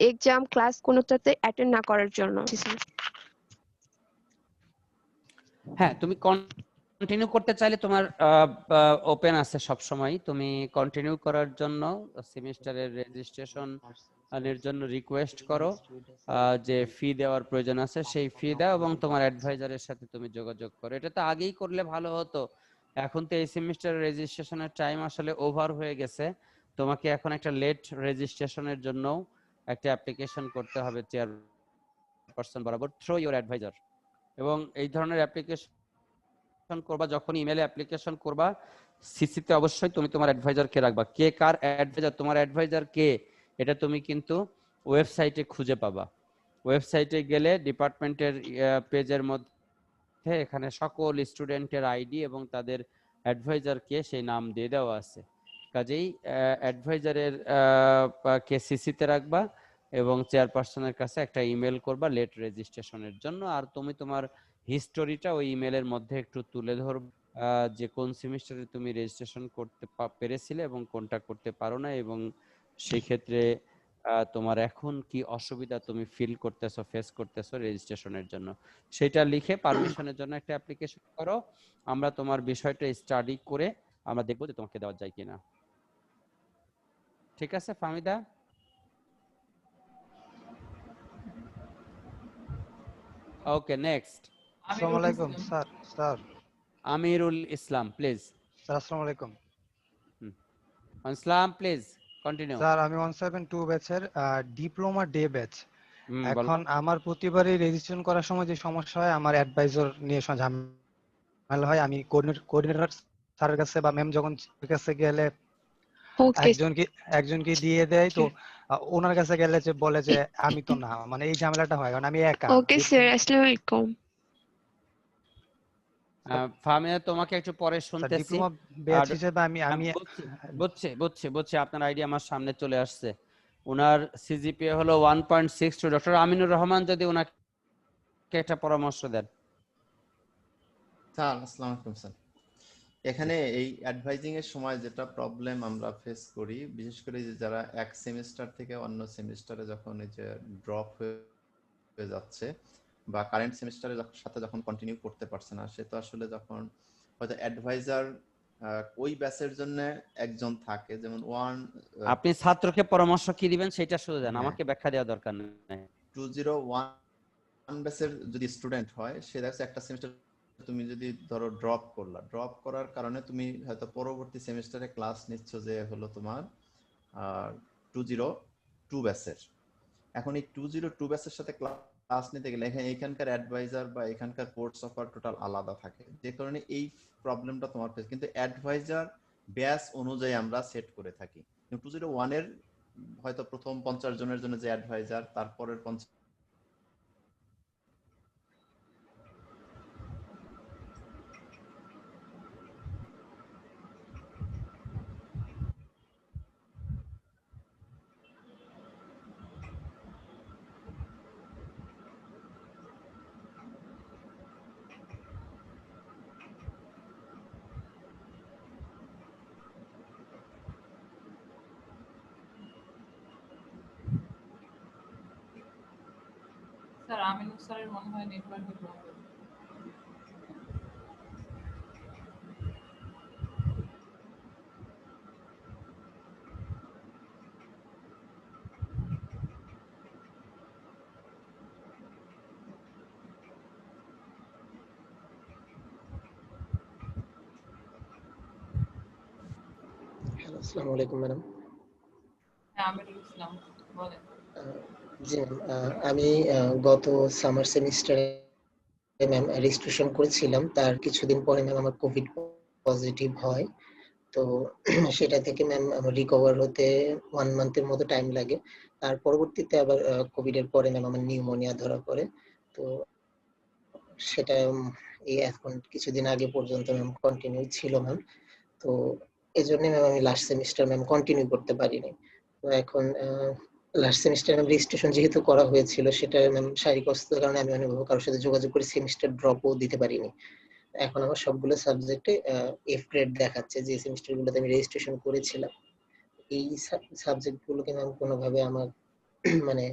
এক্সাম ক্লাস কোনোটাতে অ্যাটেন্ড না করার জন্য। হ্যাঁ, তুমি কন্টিনিউ করতে চাইলে তোমার ওপেন আছে সব সময়। তুমি কন্টিনিউ করার জন্য সেমিস্টারের রেজিস্ট্রেশন এর জন্য রিকোয়েস্ট করো, যে ফি দেওয়ার প্রয়োজন আছে সেই ফি দাও এবং তোমার অ্যাডভাইজারের সাথে তুমি যোগাযোগ করো। এটা তো আগেই করলে ভালো হতো, এখন তো এই সেমিস্টারের রেজিস্ট্রেশনের টাইম আসলে ওভার হয়ে গেছে। তোমাকে এখন একটা লেট রেজিস্ট্রেশনের জন্য একটা অ্যাপ্লিকেশন করতে হবে চেয়ারপারসন বরাবর থ্রু ইওর অ্যাডভাইজার। এবং এই ধরনের অ্যাপ্লিকেশন করবা, যখন ইমেলে অ্যাপ্লিকেশন করবা সিসিতে অবশ্যই তুমি তোমার অ্যাডভাইজারকে রাখবা। কে কার অ্যাডভাইজার, তোমার অ্যাডভাইজার কে, এটা তুমি কিন্তু ওয়েবসাইটে খুঁজে পাবা। ওয়েবসাইটে গেলে ডিপার্টমেন্টের পেজের মধ্যে এখানে সকল স্টুডেন্টের আইডি এবং তাদের অ্যাডভাইজার কে সেই নাম দিয়ে দেওয়া আছে। কাজেই অ্যাডভাইজারের কে সিসিতে রাখবা এবং চেয়ারপারসনের কাছে একটা ইমেল করবা লেট রেজিস্ট্রেশনের জন্য। আর তুমি তোমার হিস্টোরিটা ওই ইমেলের মধ্যে একটু তুলে ধরবে, যে কোন সেমিস্টারে তুমি রেজিস্ট্রেশন করতে পেরেছিলে এবং কোনটা করতে পারো না, এবং সেই ক্ষেত্রে তোমার এখন কি অসুবিধা তুমি ফিল করতেছো, ফেস করতেছো রেজিস্ট্রেশনের জন্য, সেটা লিখে পারমিশনের জন্য একটা অ্যাপ্লিকেশন করো। আমরা তোমার বিষয়টা স্টাডি করে আমরা দেখবো যে তোমাকে দেওয়া যায় কিনা। ঠিক আছে ফাহমিদা? ওকে, নেক্সট। আসসালামু আলাইকুম sir. Amirul Islam please. Sir আসসালামু আলাইকুম ইসলাম প্লিজ কন্টিনিউ। স্যার। আমি 172 ব্যাচের ডিপ্লোমা ডে ব্যাচ। বলো। এখন আমার প্রতিবারই রেজিস্ট্রেশন করার সময় যে সমস্যা হয়, আমার অ্যাডভাইজার নিয়ে ঝামেলা হয়। আমি কোঅর্ডিনেটর স্যারের কাছে বা ম্যাম যখন কাছে গেলে ওকে একজনকে দিয়ে দেয়, তো ওনার কাছে গেলে যে বলে যে আমি তো না, মানে এই ঝামেলাটা হয় কারণ আমি একা। ওকে স্যার, আসসালামু আলাইকুম। ফাহমিদা তোমাকে একটু পরে শুনতেছি। ডিপ্লোমা ব্যাচ হিসেবে আমি বুঝছি আপনার আইডিয়া আমার সামনে চলে আসছে। ওনার সিজিপিএ হলো 1.62। ডক্টর আমিনুর রহমান যদি ওনাকে একটা পরামর্শ দেন। স্যার আসসালামু আলাইকুম স্যার। এখানে এই অ্যাডভাইজিং এর সময় যেটা প্রবলেম আমরা ফেস করি, বিশেষ করে যে যারা এক সেমিস্টার থেকে অন্য সেমিস্টারে যখন এই যে ড্রপ হয়ে যাচ্ছে বা কারেন্ট সেমিস্টারের সাথে যখন কন্টিনিউ করতে পারছে না, সে তো আসলে যখন হয়তো অ্যাডভাইজার ওই ব্যাচের জন্য একজন থাকে, যেমন আপনি ছাত্রকে পরামর্শ কি দিবেন সেটা শুধু দেন, আমাকে ব্যাখ্যা দেওয়া দরকার নেই। 201 ব্যাচের যদি স্টুডেন্ট হয়, সে দেখছে একটা সেমিস্টার তুমি যদি ধরো ড্রপ করার কারণে তুমি হয়তো পরবর্তী সেমিস্টারে ক্লাস নিচ্ছ যে হলো তোমার 202 ব্যাচের। এখন এই 202 ব্যাচের সাথে ক্লাস নিতে গেলে এখানকার অ্যাডভাইজার বা এখানকার কোর্স অফার টোটাল আলাদা থাকে, যে কারণে এই প্রবলেমটা তোমার ফেস। কিন্তু অ্যাডভাইজার ব্যাচ অনুযায়ী আমরা সেট করে থাকি। 201 এর হয়তো প্রথম 50 জনের জন্য যে অ্যাডভাইজার, তারপরের 50 আমিনুল স্যারের মনে হয় নেটওয়ার্কের প্রবলেম। হ্যালো, আসসালামু আলাইকুম ম্যাডাম। হ্যাঁ, আমিরুল ইসলাম বলেন। জি ম্যাম, আমি গত সামার সেমিস্টারে ম্যাম রেজিস্ট্রেশন করেছিলাম, তার কিছুদিন পরে ম্যাম আমার কোভিড পজিটিভ হয়। তো সেটা থেকে ম্যাম আমার রিকভার হতে 1 মান্থের মতো টাইম লাগে। তার পরবর্তীতে আবার কোভিড এর পরে ম্যাম আমার নিউমোনিয়া ধরা পড়ে। তো সেটা এই এখন কিছুদিন আগে পর্যন্ত ম্যাম কন্টিনিউ ছিল ম্যাম। তো এজন্য ম্যাম আমি লাস্ট সেমিস্টার ম্যাম কন্টিনিউ করতে পারিনি। তো এখন লাস্ট সেমিস্টার ম্যাম রেজিস্ট্রেশন যেহেতু করা হয়েছিল, সেটা ম্যাম শারীরিক অসুস্থতার কারণে আমি অনেকভাবে কারোর সাথে যোগাযোগ করে সেমিস্টার ড্রপও দিতে পারিনি। এখন আমার সবগুলো সাবজেক্টে এফ গ্রেড দেখাচ্ছে, যে সেমিস্টার গুলোতে আমি রেজিস্ট্রেশন করেছিলাম। এই সাবজেক্ট গুলোকে ম্যাম কোনোভাবে আমার মানে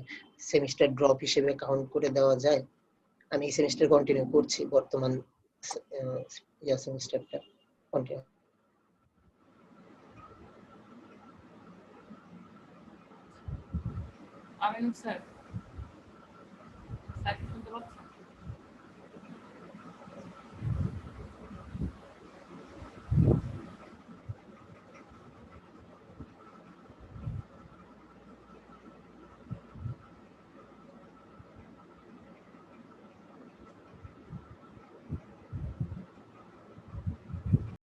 সেমিস্টার ড্রপ হিসেবে কাউন্ট করে দেওয়া যায়? আমি এই সেমিস্টার কন্টিনিউ করছি, বর্তমান সেমিস্টারটা কন্টিনিউ। আমিনুল স্যার, স্যার কি শুনতে পাচ্ছেন?